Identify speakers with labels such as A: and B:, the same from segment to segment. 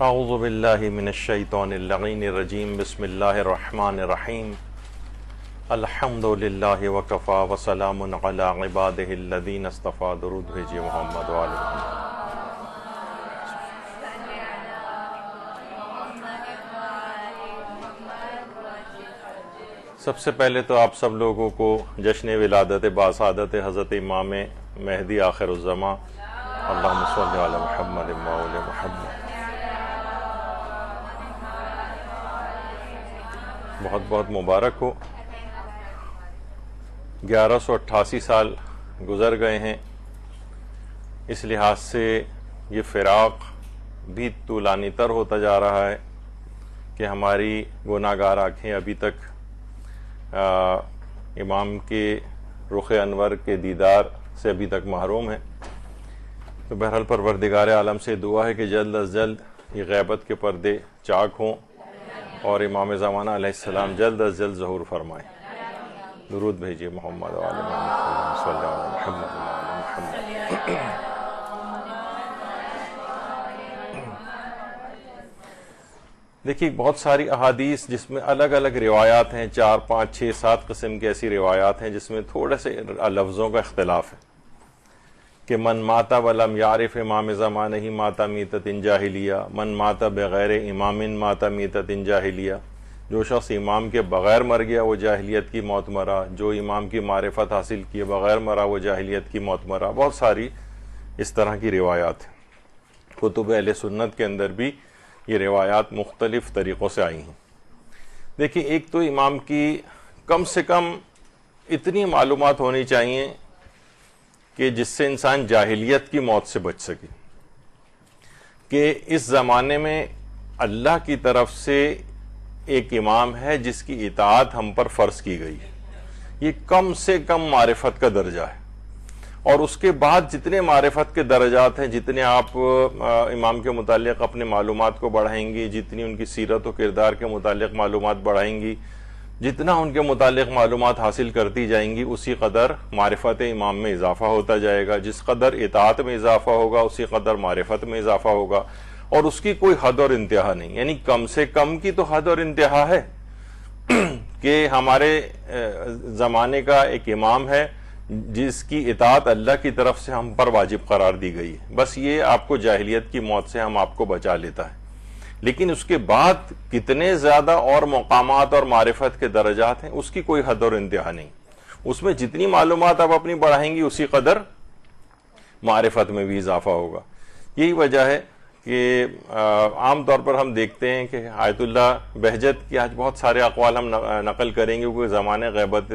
A: اعوذ باللہ من الشیطان اللعین الرجیم بسم اللہ الرحمن الرحیم الحمد للہ وکفا وسلام علی عبادہ الذین اصطفیٰ. درود بھیجیے محمد وآلہ محمد. سب سے پہلے تو آپ سب لوگوں کو جشن ولادت باسعادت حضرت امام مہدی آخر الزماں اللہم صلی علی محمد وآلہ محمد بہت بہت مبارک ہو. 1188 سال گزر گئے ہیں. اس لحاظ سے یہ فراق بھی طولانی تر ہوتا جا رہا ہے کہ ہماری گناہگار آنکھیں ابھی تک امام کے رخ انور کے دیدار سے ابھی تک محروم ہیں. تو بہرحال پروردگار عالم سے دعا ہے کہ جلد از جلد یہ غیبت کے پردے چاک ہوں اور امام زمانہ علیہ السلام جلد از جلد ظہور فرمائیں. درود بھیجیے محمد وآلہ محمد صلی اللہ علیہ محمد وآلہ محمد. دیکھیے بہت ساری احادیث جس میں الگ الگ روایات ہیں، 4 5 6 7 قسم کی ایسی روایات ہیں جس میں تھوڑے سے لفظوں کا اختلاف ہے کہ من ماتا ولم یعرف امام زمانہ ہی ماتا میتۃ جاہلیہ، من ماتا بغیر امام ماتا میتۃ جاہلیہ. جو شخص امام کے بغیر مر گیا وہ جاہلیت کی موت مرا، جو امام کی معرفت حاصل کیے بغیر مرا وہ جاہلیت کی موت مرا. بہت ساری اس طرح کی روایات ہیں. کتب اہل سنت کے اندر بھی یہ روایات مختلف طریقوں سے آئی ہیں. دیکھیں ایک تو امام کی کم سے کم اتنی معلومات ہونی چاہیے کہ جس سے انسان جاہلیت کی موت سے بچ سکے، کہ اس زمانے میں اللہ کی طرف سے ایک امام ہے جس کی اطاعت ہم پر فرض کی گئی ہے. یہ کم سے کم معرفت کا درجہ ہے. اور اس کے بعد جتنے معرفت کے درجات ہیں، جتنے آپ امام کے متعلق اپنے معلومات کو بڑھائیں گی، جتنی ان کی سیرت و کردار کے متعلق معلومات بڑھائیں گی، جتنا ان کے متعلق معلومات حاصل کرتی جائیں گی، اسی قدر معرفت امام میں اضافہ ہوتا جائے گا. جس قدر اطاعت میں اضافہ ہوگا اسی قدر معرفت میں اضافہ ہوگا. اور اس کی کوئی حد اور انتہا نہیں. یعنی کم سے کم کی تو حد اور انتہا ہے کہ ہمارے زمانے کا ایک امام ہے جس کی اطاعت اللہ کی طرف سے ہم پر واجب قرار دی گئی ہے. بس یہ آپ کو جاہلیت کی موت سے ہم آپ کو بچا لیتا ہے. لیکن اس کے بعد کتنے زیادہ اور مقامات اور معرفت کے درجات ہیں اس کی کوئی حد اور انتہا نہیں. اس میں جتنی معلومات آپ اپنی بڑھائیں گی اسی قدر معرفت میں بھی اضافہ ہوگا. یہی وجہ ہے کہ عام طور پر ہم دیکھتے ہیں کہ آیت اللہ بہجت کی آج بہت سارے اقوال ہم نقل کریں گے کیونکہ زمانے غیبت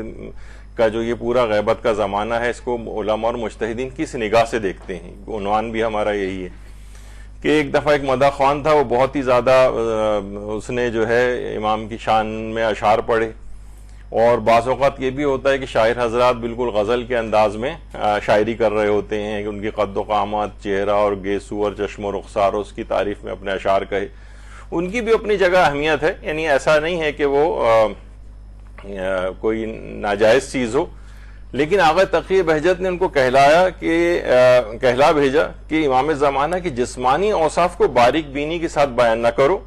A: کا جو یہ پورا غیبت کا زمانہ ہے اس کو علماء اور مجتہدین کس نگاہ سے دیکھتے ہیں. عنوان بھی ہمارا یہی ہے کہ ایک دفعہ ایک مداح خوان تھا، وہ بہت ہی زیادہ اس نے جو ہے امام کی شان میں اشعار پڑھے. اور بعض اوقات یہ بھی ہوتا ہے کہ شاعر حضرات بالکل غزل کے انداز میں شاعری کر رہے ہوتے ہیں کہ ان کی قد و قامت، چہرہ اور گیسو اور چشم و رخسار اس کی تعریف میں اپنے اشعار کہے. ان کی بھی اپنی جگہ اہمیت ہے. یعنی ایسا نہیں ہے کہ وہ کوئی ناجائز چیز ہو. لیکن آغا تقی بہجت نے ان کو کہلا بھیجا کہ امام زمانہ کی جسمانی اوصاف کو باریک بینی کے ساتھ بیان نہ کرو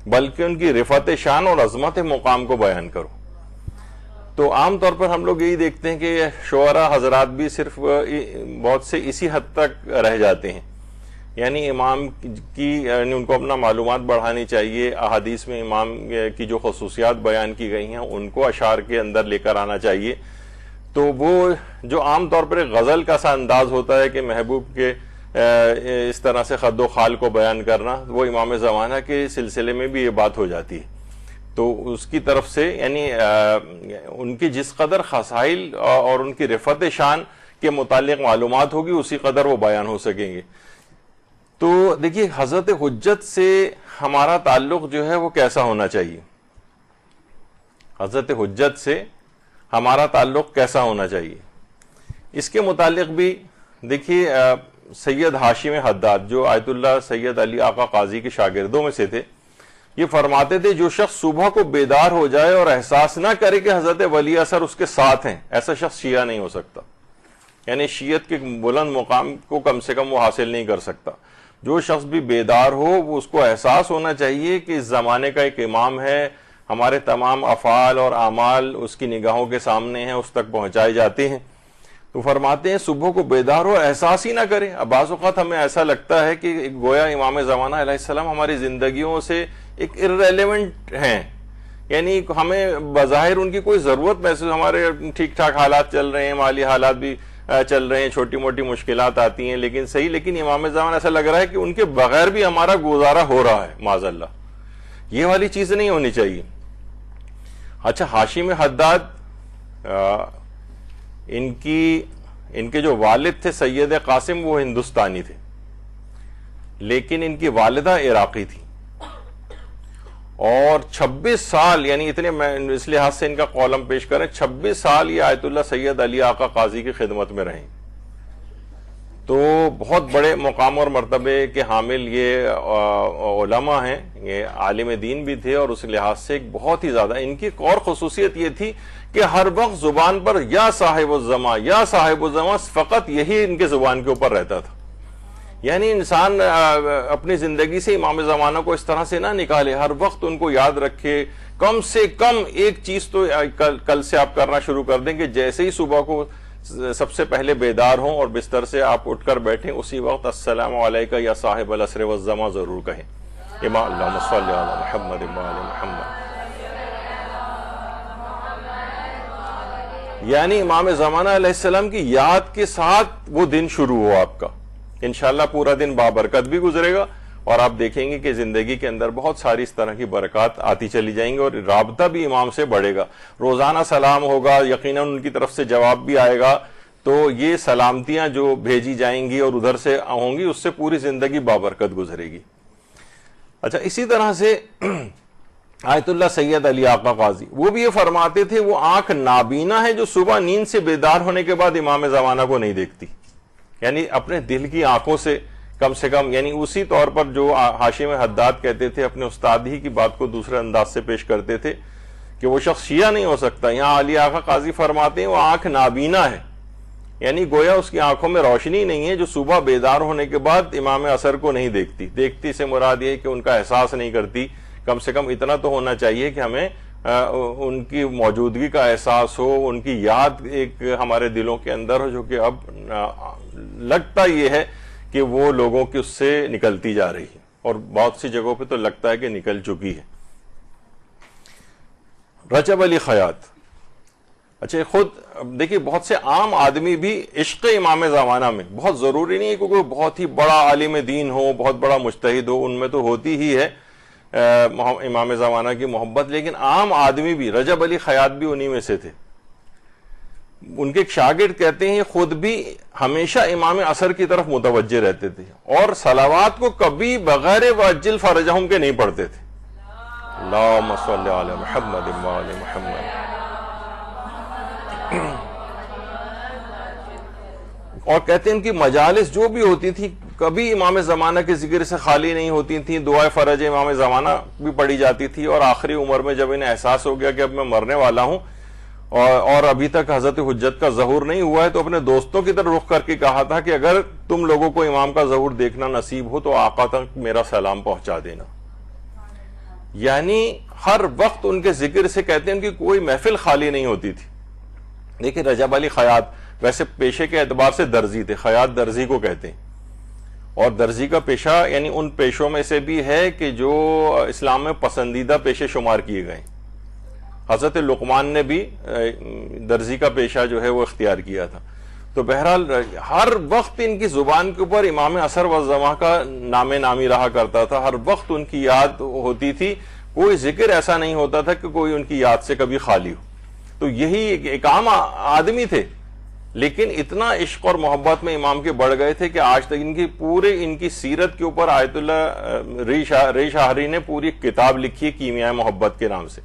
A: بلکہ ان کی رفعت شان اور عظمت مقام کو بیان کرو. تو عام طور پر ہم لوگ یہی دیکھتے ہیں کہ شعراء حضرات بھی صرف بہت سے اسی حد تک رہ جاتے ہیں. یعنی امام کی ان کو اپنا معلومات بڑھانی چاہیے. احادیث میں امام کی جو خصوصیات بیان کی گئی ہیں ان کو اشعار کے اندر لے کر آنا چاہیے. تو وہ جو عام طور پر ایک غزل کا سا انداز ہوتا ہے کہ محبوب کے اس طرح سے خد و خال کو بیان کرنا، وہ امام زمانہ کے سلسلے میں بھی یہ بات ہو جاتی ہے. تو اس کی طرف سے یعنی ان کی جس قدر خصائل اور ان کی رفعت شان کے متعلق معلومات ہوگی اسی قدر وہ بیان ہو سکیں گے. تو دیکھیے حضرت حجت سے ہمارا تعلق جو ہے وہ کیسا ہونا چاہیے. حضرت حجت سے ہمارا تعلق کیسا ہونا چاہیے اس کے متعلق بھی دیکھیے سید ہاشم حداد جو آیت اللہ سید علی آقا قاضی کے شاگردوں میں سے تھے، یہ فرماتے تھے جو شخص صبح کو بیدار ہو جائے اور احساس نہ کرے کہ حضرت ولی اثر اس کے ساتھ ہیں، ایسا شخص شیعہ نہیں ہو سکتا. یعنی شیعت کے بلند مقام کو کم سے کم وہ حاصل نہیں کر سکتا. جو شخص بھی بیدار ہو وہ اس کو احساس ہونا چاہیے کہ اس زمانے کا ایک امام ہے، ہمارے تمام افعال اور اعمال اس کی نگاہوں کے سامنے ہیں، اس تک پہنچائے جاتے ہیں. تو فرماتے ہیں صبح کو بیدار ہو، احساس ہی نہ کرے. اب بعض اوقات ہمیں ایسا لگتا ہے کہ گویا امام زمانہ علیہ السلام ہماری زندگیوں سے ایک ارریلیونٹ ہیں، یعنی ہمیں بظاہر ان کی کوئی ضرورت محسوس، ہمارے ٹھیک ٹھاک حالات چل رہے ہیں، مالی حالات بھی چل رہے ہیں، چھوٹی موٹی مشکلات آتی ہیں لیکن صحیح، لیکن امام زمانہ ایسا لگ رہا ہے کہ ان کے بغیر بھی ہمارا گزارا ہو رہا ہے معاذ اللہ. یہ والی چیز نہیں ہونی چاہیے. اچھا، ہاشم حداد ان کے جو والد تھے سید قاسم وہ ہندوستانی تھے، لیکن ان کی والدہ عراقی تھی، اور 26 سال یعنی اتنے، میں اس لحاظ سے ان کا قولم پیش کریں، 26 سال یہ آیت اللہ سید علی آقا قاضی کی خدمت میں رہیں. تو بہت بڑے مقام اور مرتبے کے حامل یہ علماء ہیں، یہ عالم دین بھی تھے، اور اس لحاظ سے ایک بہت ہی زیادہ ان کی اور خصوصیت یہ تھی کہ ہر وقت زبان پر یا صاحب الزماں یا صاحب الزماں فقط یہی ان کے زبان کے اوپر رہتا تھا. یعنی انسان اپنی زندگی سے امام زمانہ کو اس طرح سے نہ نکالے، ہر وقت ان کو یاد رکھے. کم سے کم ایک چیز تو کل سے آپ کرنا شروع کر دیں کہ جیسے ہی صبح کو سب سے پہلے بیدار ہوں اور بستر سے آپ اٹھ کر بیٹھیں، اسی وقت السلام علیکہ یا صاحب العصر والزمان ضرور کہیں. اللہم صلی علی محمد وعلی محمد. یعنی امام زمانہ علیہ السلام کی یاد کے ساتھ وہ دن شروع ہو آپ کا. انشاءاللہ پورا دن بابرکت بھی گزرے گا، اور آپ دیکھیں گے کہ زندگی کے اندر بہت ساری اس طرح کی برکات آتی چلی جائیں گی، اور رابطہ بھی امام سے بڑھے گا. روزانہ سلام ہوگا، یقیناً ان کی طرف سے جواب بھی آئے گا، تو یہ سلامتیاں جو بھیجی جائیں گی اور ادھر سے ہوں گی، اس سے پوری زندگی بابرکت گزرے گی. اچھا، اسی طرح سے آیت اللہ سید علی آقا قاضی وہ بھی یہ فرماتے تھے، وہ آنکھ نابینا ہے جو صبح نیند سے بیدار ہونے کے بعد امام زمانہ کو نہیں دیکھتی. یعنی اپنے دل کی آنکھوں سے کم، یعنی اسی طور پر جو ہاشم حداد کہتے تھے، اپنے استاد ہی کی بات کو دوسرے انداز سے پیش کرتے تھے کہ وہ شخص شیعہ نہیں ہو سکتا. یہاں علی آقا قاضی فرماتے ہیں وہ آنکھ نابینا ہے، یعنی گویا اس کی آنکھوں میں روشنی نہیں ہے جو صبح بیدار ہونے کے بعد امام عصر کو نہیں دیکھتی. دیکھتی سے مراد یہ کہ ان کا احساس نہیں کرتی. کم سے کم اتنا تو ہونا چاہیے کہ ہمیں ان کی موجودگی کا احساس ہو، ان کی یاد ایک ہمارے دلوں کے اندر ہو، جو کہ اب لگتا یہ ہے کہ وہ لوگوں کی اس سے نکلتی جا رہی ہے، اور بہت سی جگہوں پہ تو لگتا ہے کہ نکل چکی ہے. رجب علی خیاط، اچھا خود دیکھیے بہت سے عام آدمی بھی عشق امام زمانہ میں، بہت ضروری نہیں ہے کہ کوئی بہت ہی بڑا عالم دین ہو، بہت بڑا مجتہد ہو، ان میں تو ہوتی ہی ہے امام زمانہ کی محبت، لیکن عام آدمی بھی، رجب علی خیاط بھی انہی میں سے تھے. ان کے ایک شاگرد کہتے ہیں خود بھی ہمیشہ امام عصر کی طرف متوجہ رہتے تھے، اور صلوات کو کبھی بغیر وعجل فرجہم کے نہیں پڑھتے تھے. اللہم صلی علی محمد وعلی محمد. اور کہتے ہیں ان کی مجالس جو بھی ہوتی تھی کبھی امام زمانہ کے ذکر سے خالی نہیں ہوتی تھیں. دعائے فرج امام زمانہ بھی پڑھی جاتی تھی، اور آخری عمر میں جب انہیں احساس ہو گیا کہ اب میں مرنے والا ہوں اور ابھی تک حضرت حجت کا ظہور نہیں ہوا ہے، تو اپنے دوستوں کی طرف رخ کر کے کہا تھا کہ اگر تم لوگوں کو امام کا ظہور دیکھنا نصیب ہو تو آقا تک میرا سلام پہنچا دینا. یعنی ہر وقت ان کے ذکر سے کہتے ہیں ان کی کوئی محفل خالی نہیں ہوتی تھی. دیکھیں رجب علی خیاط ویسے پیشے کے اعتبار سے درزی تھے، خیاط درزی کو کہتے ہیں، اور درزی کا پیشہ یعنی ان پیشوں میں سے بھی ہے کہ جو اسلام میں پسندیدہ پیشے شمار کیے گئے. حضرت لقمان نے بھی درزی کا پیشہ جو ہے وہ اختیار کیا تھا. تو بہرحال ہر وقت ان کی زبان کے اوپر امام عصر والزمان کا نام نامی رہا کرتا تھا، ہر وقت ان کی یاد ہوتی تھی، کوئی ذکر ایسا نہیں ہوتا تھا کہ کوئی ان کی یاد سے کبھی خالی ہو. تو یہی ایک عام آدمی تھے، لیکن اتنا عشق اور محبت میں امام کے بڑھ گئے تھے کہ آج تک ان کی سیرت کے اوپر آیت اللہ ری شاہری نے پوری کتاب لکھی ہے کیمیائے محبت کے نام سے.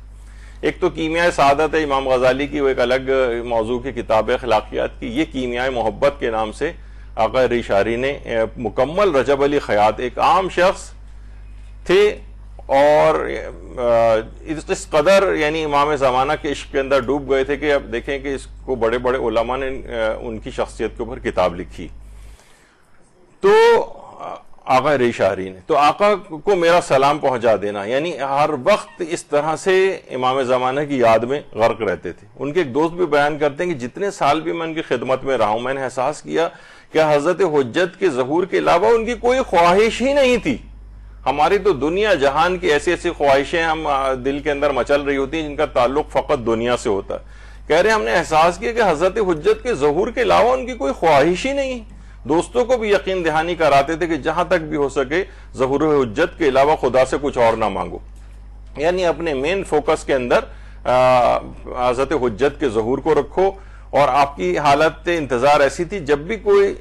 A: ایک تو کیمیائے سعادت ہے امام غزالی کی، وہ ایک الگ موضوع کی کتاب ہے اخلاقیات کی. یہ کیمیائے محبت کے نام سے آقا ری شاہری نے مکمل. رجب علی خیاط ایک عام شخص تھے، اور اس قدر یعنی امام زمانہ کے عشق کے اندر ڈوب گئے تھے کہ اب دیکھیں کہ اس کو بڑے بڑے علماء نے ان کی شخصیت کے اوپر کتاب لکھی. تو آقا رئی شاہری نے. تو آقا کو میرا سلام پہنچا دینا. یعنی ہر وقت اس طرح سے امام زمانہ کی یاد میں غرق رہتے تھے. ان کے ایک دوست بھی بیان کرتے ہیں کہ جتنے سال بھی میں ان کی خدمت میں رہا ہوں میں نے احساس کیا کہ حضرت حجت کے ظہور کے علاوہ ان کی کوئی خواہش ہی نہیں تھی. ہماری تو دنیا جہان کی ایسی ایسی خواہشیں ہم دل کے اندر مچل رہی ہوتی ہیں جن کا تعلق فقط دنیا سے ہوتا ہے. کہہ رہے ہم نے احساس کیا کہ حضرت حجت کے ظہور کے علاوہ ان کی کوئی خواہش ہی نہیں. دوستوں کو بھی یقین دہانی کراتے تھے کہ جہاں تک بھی ہو سکے ظہور حجت کے علاوہ خدا سے کچھ اور نہ مانگو. یعنی اپنے مین فوکس کے اندر حضرت حجت کے ظہور کو رکھو. اور آپ کی حالت انتظار ایسی تھی جب بھی کوئی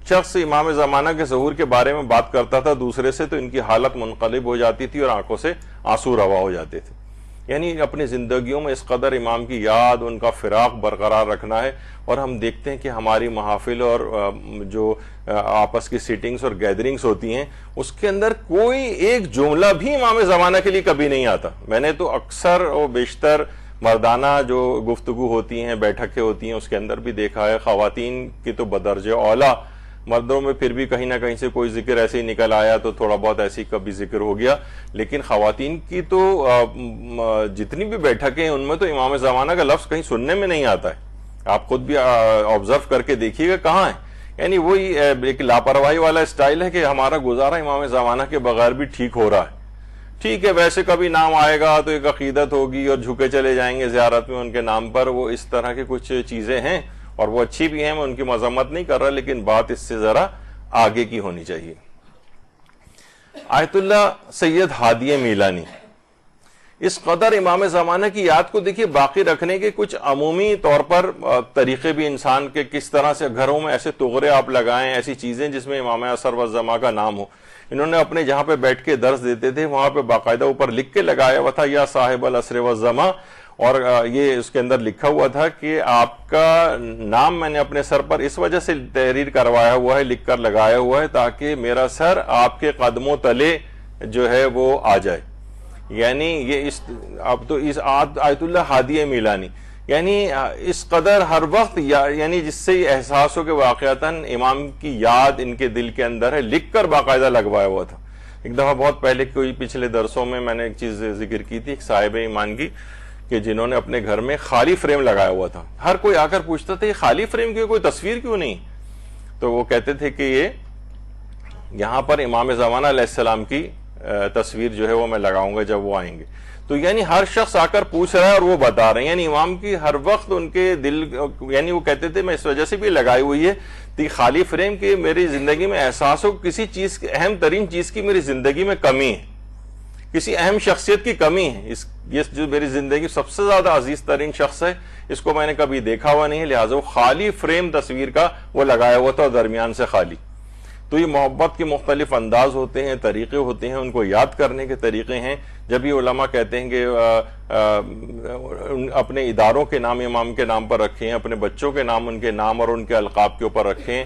A: شخص امام زمانہ کے ظہور کے بارے میں بات کرتا تھا دوسرے سے تو ان کی حالت منقلب ہو جاتی تھی اور آنکھوں سے آنسو روا ہو جاتے تھے. یعنی اپنی زندگیوں میں اس قدر امام کی یاد ان کا فراق برقرار رکھنا ہے. اور ہم دیکھتے ہیں کہ ہماری محافل اور جو آپس کی سیٹنگز اور گیدرنگز ہوتی ہیں اس کے اندر کوئی ایک جملہ بھی امام زمانہ کے لیے کبھی نہیں آتا. میں نے تو اکثر اور بیشتر مردانہ جو گفتگو ہوتی ہیں بیٹھکیں ہوتی ہیں اس کے اندر بھی دیکھا ہے. خواتین کی تو بدرجہ اولیٰ، مردوں میں پھر بھی کہیں نہ کہیں سے کوئی ذکر ایسے ہی نکل آیا تو تھوڑا بہت ایسی کبھی ذکر ہو گیا. لیکن خواتین کی تو جتنی بھی بیٹھکیں ہیں ان میں تو امام زمانہ کا لفظ کہیں سننے میں نہیں آتا ہے. آپ خود بھی آبزرو کر کے دیکھیے گا کہاں ہے. یعنی وہی ایک لاپرواہی والا اسٹائل ہے کہ ہمارا گزارا امام زمانہ کے بغیر بھی ٹھیک ہو رہا ہے. ٹھیک ہے ویسے کبھی نام آئے گا تو ایک عقیدت ہوگی اور جھکے چلے جائیں گے زیارت میں ان کے نام پر. وہ اس طرح کی کچھ چیزیں ہیں اور وہ اچھی بھی ہیں، میں ان کی مذمت نہیں کر رہا، لیکن بات اس سے ذرا آگے کی ہونی چاہیے. آیت اللہ سید ہادی میلانی اس قدر امام زمانہ کی یاد کو دیکھیے باقی رکھنے کے کچھ عمومی طور پر طریقے بھی انسان کے کس طرح سے گھروں میں ایسے تغرے آپ لگائیں، ایسی چیزیں جس میں امام عصر والزمان کا نام ہو. انہوں نے اپنے جہاں پہ بیٹھ کے درس دیتے تھے وہاں پہ باقاعدہ اوپر لکھ کے لگایا ہوا تھا یا صاحب العصر والزمان، اور یہ اس کے اندر لکھا ہوا تھا کہ آپ کا نام میں نے اپنے سر پر اس وجہ سے تحریر کروایا ہوا ہے، لکھ کر لگایا ہوا ہے تاکہ میرا سر آپ کے قدموں تلے جو ہے وہ آ جائے. یعنی یہ اب تو اس آیت اللہ ہادی میلانی یعنی اس قدر ہر وقت یعنی جس سے یہ احساس ہو کہ واقعتاً امام کی یاد ان کے دل کے اندر ہے، لکھ کر باقاعدہ لگوایا ہوا تھا. ایک دفعہ بہت پہلے کوئی پچھلے درسوں میں نے ایک چیز ذکر کی تھی ایک صاحب ایمان کی کہ جنہوں نے اپنے گھر میں خالی فریم لگایا ہوا تھا. ہر کوئی آ کر پوچھتا تھا یہ خالی فریم کیوں، کوئی تصویر کیوں نہیں؟ تو وہ کہتے تھے کہ یہ یہاں پر امام زمانہ علیہ السلام کی تصویر جو ہے وہ میں لگاؤں گا جب وہ آئیں گے. تو یعنی ہر شخص آ کر پوچھ رہا ہے اور وہ بتا رہے ہیں. یعنی امام کی ہر وقت ان کے دل یعنی وہ کہتے تھے میں اس وجہ سے بھی لگائی ہوئی ہے کہ خالی فریم کی میری زندگی میں احساس ہو کسی چیز اہم ترین چیز کی میری زندگی میں کمی ہے، کسی اہم شخصیت کی کمی ہے. یہ جو میری زندگی سب سے زیادہ عزیز ترین شخص ہے اس کو میں نے کبھی دیکھا ہوا نہیں ہے، لہٰذا وہ خالی فریم تصویر کا وہ لگایا ہوا تھا اور درمیان سے خالی. تو یہ محبت کے مختلف انداز ہوتے ہیں، طریقے ہوتے ہیں، ان کو یاد کرنے کے طریقے ہیں. جب یہ علماء کہتے ہیں کہ اپنے اداروں کے نام امام کے نام پر رکھیں، اپنے بچوں کے نام ان کے نام اور ان کے القاب کے اوپر رکھیں،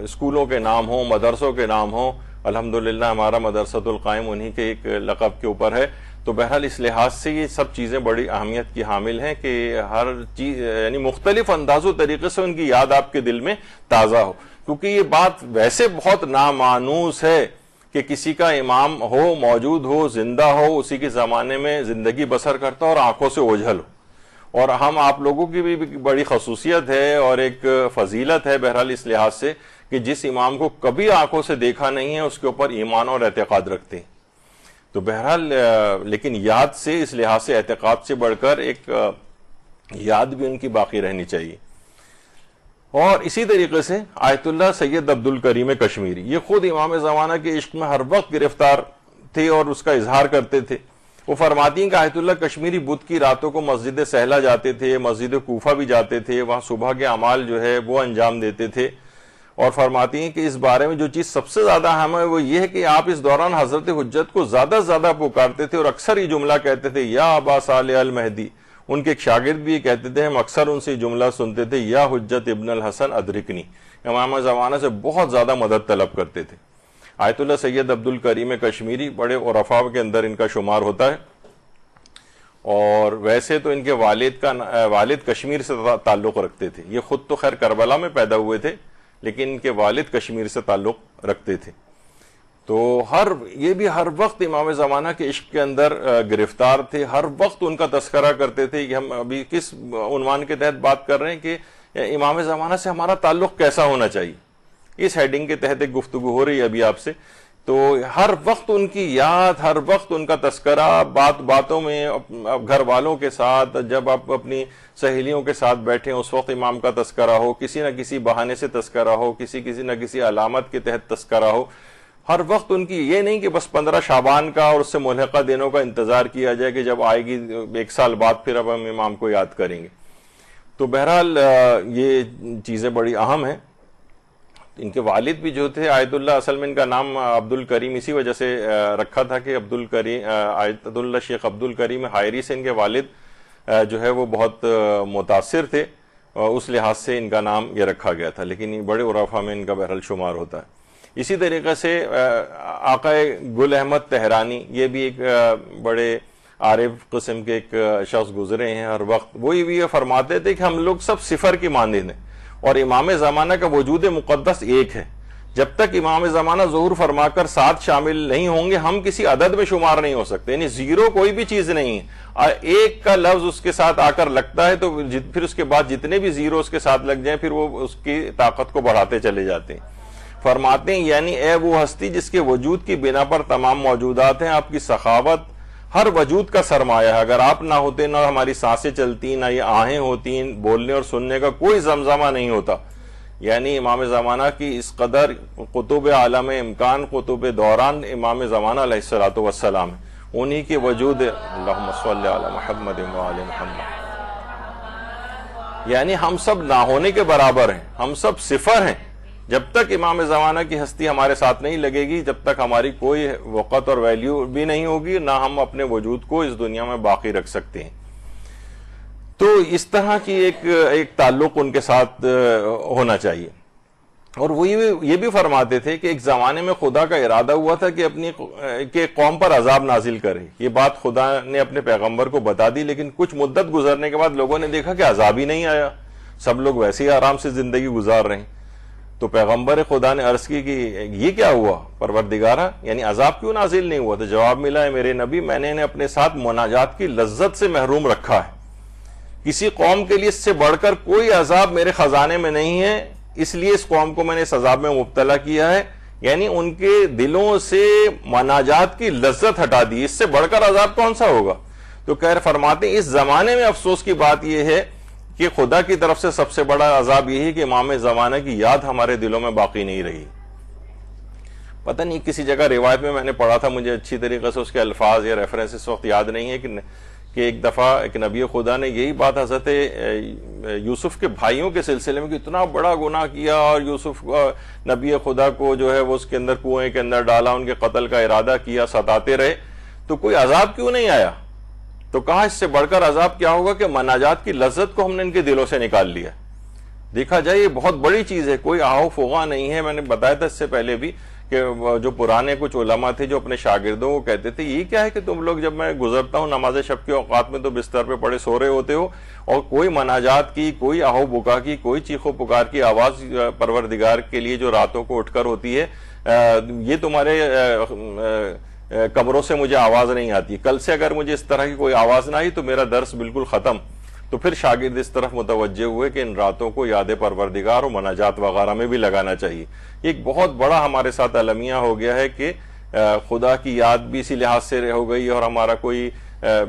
A: اسکولوں کے نام ہوں، مدرسوں کے نام ہوں. الحمدللہ ہمارا مدرسۃ القائم انہی کے ایک لقب کے اوپر ہے. تو بہرحال اس لحاظ سے یہ سب چیزیں بڑی اہمیت کی حامل ہیں کہ ہر چیز یعنی مختلف انداز و طریقے سے ان کی یاد آپ کے دل میں تازہ ہو. کیونکہ یہ بات ویسے بہت نامانوس ہے کہ کسی کا امام ہو، موجود ہو، زندہ ہو، اسی کے زمانے میں زندگی بسر کرتا اور آنکھوں سے اوجھل ہو. اور ہم آپ لوگوں کی بھی بڑی خصوصیت ہے اور ایک فضیلت ہے بہرحال اس لحاظ سے کہ جس امام کو کبھی آنکھوں سے دیکھا نہیں ہے اس کے اوپر ایمان اور اعتقاد رکھتے ہیں. تو بہرحال لیکن یاد سے اس لحاظ سے اعتقاد سے بڑھ کر ایک یاد بھی ان کی باقی رہنی چاہیے. اور اسی طریقے سے آیت اللہ سید عبد الکریم کشمیری یہ خود امام زمانہ کے عشق میں ہر وقت گرفتار تھے اور اس کا اظہار کرتے تھے. وہ فرماتی ہیں کہ آیت اللہ کشمیری بدھ کی راتوں کو مسجد سہلا جاتے تھے، مسجد کوفہ بھی جاتے تھے، وہاں صبح کے اعمال جو ہے وہ انجام دیتے تھے. اور فرماتی ہیں کہ اس بارے میں جو چیز سب سے زیادہ اہم ہے وہ یہ ہے کہ آپ اس دوران حضرت حجت کو زیادہ سے زیادہ پکارتے تھے اور اکثر یہ جملہ کہتے تھے یا ابا صالح المہدی. ان کے ایک شاگرد بھی یہ کہتے تھے، ہم اکثر ان سے جملہ سنتے تھے یا حجت ابن الحسن ادرکنی. امام زمانہ سے بہت زیادہ مدد طلب کرتے تھے. آیت اللہ سید عبد الکریم کشمیری بڑے عرفاء کے اندر ان کا شمار ہوتا ہے. اور ویسے تو ان کے والد کشمیر سے تعلق رکھتے تھے. یہ خود تو خیر کربلا میں پیدا ہوئے تھے لیکن ان کے والد کشمیر سے تعلق رکھتے تھے. تو یہ بھی ہر وقت امام زمانہ کے عشق کے اندر گرفتار تھے، ہر وقت ان کا تذکرہ کرتے تھے. کہ ہم ابھی کس عنوان کے تحت بات کر رہے ہیں کہ امام زمانہ سے ہمارا تعلق کیسا ہونا چاہیے، اس ہیڈنگ کے تحت ایک گفتگو ہو رہی ہے ابھی آپ سے. تو ہر وقت ان کی یاد، ہر وقت ان کا تذکرہ، باتوں میں گھر والوں کے ساتھ، جب آپ اپنی سہیلیوں کے ساتھ بیٹھیں اس وقت امام کا تذکرہ ہو، کسی نہ کسی بہانے سے تذکرہ ہو، کسی نہ کسی علامت کے تحت تذکرہ ہو. ہر وقت ان کی یہ نہیں کہ بس 15 شعبان کا اور اس سے ملحقہ دنوں کا انتظار کیا جائے کہ جب آئے گی 1 سال بعد پھر اب ہم امام کو یاد کریں گے. تو بہرحال یہ چیزیں بڑی اہم ہیں. ان کے والد بھی جو تھے آیت اللہ، اصل میں ان کا نام عبد الکریم اسی وجہ سے رکھا تھا کہ آیت اللہ شیخ عبد الکریم حائری سے ان کے والد جو ہے وہ بہت متاثر تھے، اس لحاظ سے ان کا نام یہ رکھا گیا تھا، لیکن بڑے عرفا میں ان کا بہرحال شمار ہوتا ہے. اسی طریقے سے آقا گل احمد تہرانی، یہ بھی ایک بڑے عارف قسم کے ایک شخص گزرے ہیں. ہر وقت وہی بھی فرماتے تھے کہ ہم لوگ سب صفر کی مانند ہیں اور امام زمانہ کا وجود مقدس ایک ہے. جب تک امام زمانہ ظہور فرما کر ساتھ شامل نہیں ہوں گے ہم کسی عدد میں شمار نہیں ہو سکتے. یعنی زیرو کوئی بھی چیز نہیں ہے، ایک کا لفظ اس کے ساتھ آ کر لگتا ہے تو پھر اس کے بعد جتنے بھی زیرو اس کے ساتھ لگ جائیں پھر وہ اس کی طاقت کو بڑھاتے چلے جاتے ہیں. فرماتے ہیں یعنی اے وہ ہستی جس کے وجود کی بنا پر تمام موجودات ہیں، آپ کی سخاوت ہر وجود کا سرمایہ ہے. اگر آپ نہ ہوتے نہ ہماری سانسیں چلتی، نہ یہ آہیں ہوتی، بولنے اور سننے کا کوئی زمزمہ نہیں ہوتا. یعنی امام زمانہ کی اس قدر قطب عالم امکان، قطب دوران امام زمانہ علیہ الصلوۃ والسلام ہے. انہی کے وجود اللہم صلی علی محمد وآل محمد. یعنی ہم سب نہ ہونے کے برابر ہیں، ہم سب صفر ہیں. جب تک امام زمانہ کی ہستی ہمارے ساتھ نہیں لگے گی، جب تک ہماری کوئی وقت اور ویلیو بھی نہیں ہوگی، نہ ہم اپنے وجود کو اس دنیا میں باقی رکھ سکتے ہیں. تو اس طرح کی ایک تعلق ان کے ساتھ ہونا چاہیے. اور وہ یہ بھی فرماتے تھے کہ ایک زمانے میں خدا کا ارادہ ہوا تھا کہ قوم پر عذاب نازل کرے. یہ بات خدا نے اپنے پیغمبر کو بتا دی، لیکن کچھ مدت گزرنے کے بعد لوگوں نے دیکھا کہ عذاب ہی نہیں آیا، سب لوگ ویسے ہی آرام سے زندگی گزار رہے ہیں. تو پیغمبر خدا نے عرض کی کہ یہ کیا ہوا پروردگارہ، یعنی عذاب کیوں نازل نہیں ہوا؟ تو جواب ملا ہے میرے نبی، میں نے انہیں اپنے ساتھ مناجات کی لذت سے محروم رکھا ہے. کسی قوم کے لیے اس سے بڑھ کر کوئی عذاب میرے خزانے میں نہیں ہے، اس لیے اس قوم کو میں نے اس عذاب میں مبتلا کیا ہے. یعنی ان کے دلوں سے مناجات کی لذت ہٹا دی، اس سے بڑھ کر عذاب کون سا ہوگا؟ تو فرماتے ہیں اس زمانے میں افسوس کی بات یہ ہے کہ خدا کی طرف سے سب سے بڑا عذاب یہی کہ امام زمانہ کی یاد ہمارے دلوں میں باقی نہیں رہی. پتہ نہیں کسی جگہ روایت میں نے پڑھا تھا، مجھے اچھی طریقے سے اس کے الفاظ یا ریفرنس اس وقت یاد نہیں ہے کہ ایک دفعہ ایک نبی خدا نے یہی بات حضرت یوسف کے بھائیوں کے سلسلے میں کہ اتنا بڑا گناہ کیا اور یوسف نبی خدا کو جو ہے وہ اس کے اندر کنویں کے اندر ڈالا، ان کے قتل کا ارادہ کیا، ستاتے رہے، تو کوئی عذاب کیوں نہیں آیا؟ تو کہا اس سے بڑھ کر عذاب کیا ہوگا کہ مناجات کی لذت کو ہم نے ان کے دلوں سے نکال لیا. دیکھا جائے یہ بہت بڑی چیز ہے، کوئی آہو فغاں نہیں ہے. میں نے بتایا تھا اس سے پہلے بھی کہ جو پرانے کچھ علماء تھے جو اپنے شاگردوں کو کہتے تھے یہ کیا ہے کہ تم لوگ جب میں گزرتا ہوں نماز شب کے اوقات میں تو بستر پہ پڑے سو رہے ہوتے ہو اور کوئی مناجات کی، کوئی آہو بکا کی، کوئی چیخ و پکار کی آواز پروردگار کے لیے جو راتوں کو اٹھ کر ہوتی ہے، یہ تمہارے کمروں سے مجھے آواز نہیں آتی. کل سے اگر مجھے اس طرح کی کوئی آواز نہ آئی تو میرا درس بالکل ختم. تو پھر شاگرد اس طرف متوجہ ہوئے کہ ان راتوں کو یاد پروردگار اور مناجات وغیرہ میں بھی لگانا چاہیے. ایک بہت بڑا ہمارے ساتھ المیہ ہو گیا ہے کہ خدا کی یاد بھی اسی لحاظ سے ہو گئی، اور ہمارا کوئی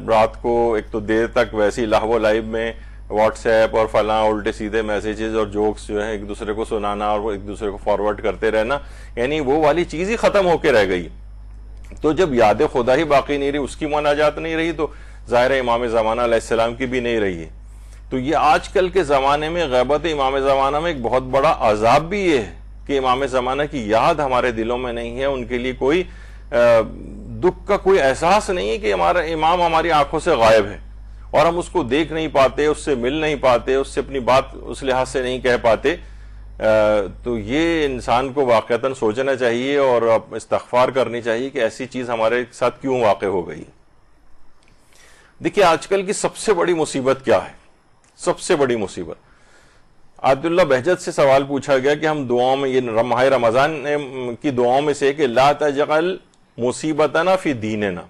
A: رات کو ایک تو دیر تک ویسی لاہو لائب میں واٹس ایپ اور فلاں الٹے سیدھے میسیجز اور جوکس جو ہیں ایک دوسرے کو سنانا اور ایک دوسرے کو فارورڈ کرتے رہنا، یعنی وہ والی چیز ہی ختم ہو کے رہ گئی. تو جب یاد خدا ہی باقی نہیں رہی، اس کی مناجات نہیں رہی، تو ظاہر امام زمانہ علیہ السلام کی بھی نہیں رہی ہے. تو یہ آج کل کے زمانے میں غیبت امام زمانہ میں ایک بہت بڑا عذاب بھی یہ ہے کہ امام زمانہ کی یاد ہمارے دلوں میں نہیں ہے، ان کے لیے کوئی دکھ کا کوئی احساس نہیں ہے کہ ہمارا امام ہماری آنکھوں سے غائب ہے اور ہم اس کو دیکھ نہیں پاتے، اس سے مل نہیں پاتے، اس سے اپنی بات اس لحاظ سے نہیں کہہ پاتے. تو یہ انسان کو واقعتاً سوچنا چاہیے اور استغفار کرنی چاہیے کہ ایسی چیز ہمارے ساتھ کیوں واقع ہو گئی. دیکھیے آج کل کی سب سے بڑی مصیبت کیا ہے؟ سب سے بڑی مصیبت آیت اللہ بہجت سے سوال پوچھا گیا کہ ہم دعاؤں میں، یہ ماہ رمضان کی دعاؤں میں سے کہ لا تجعل مصیبتنا فی دیننا،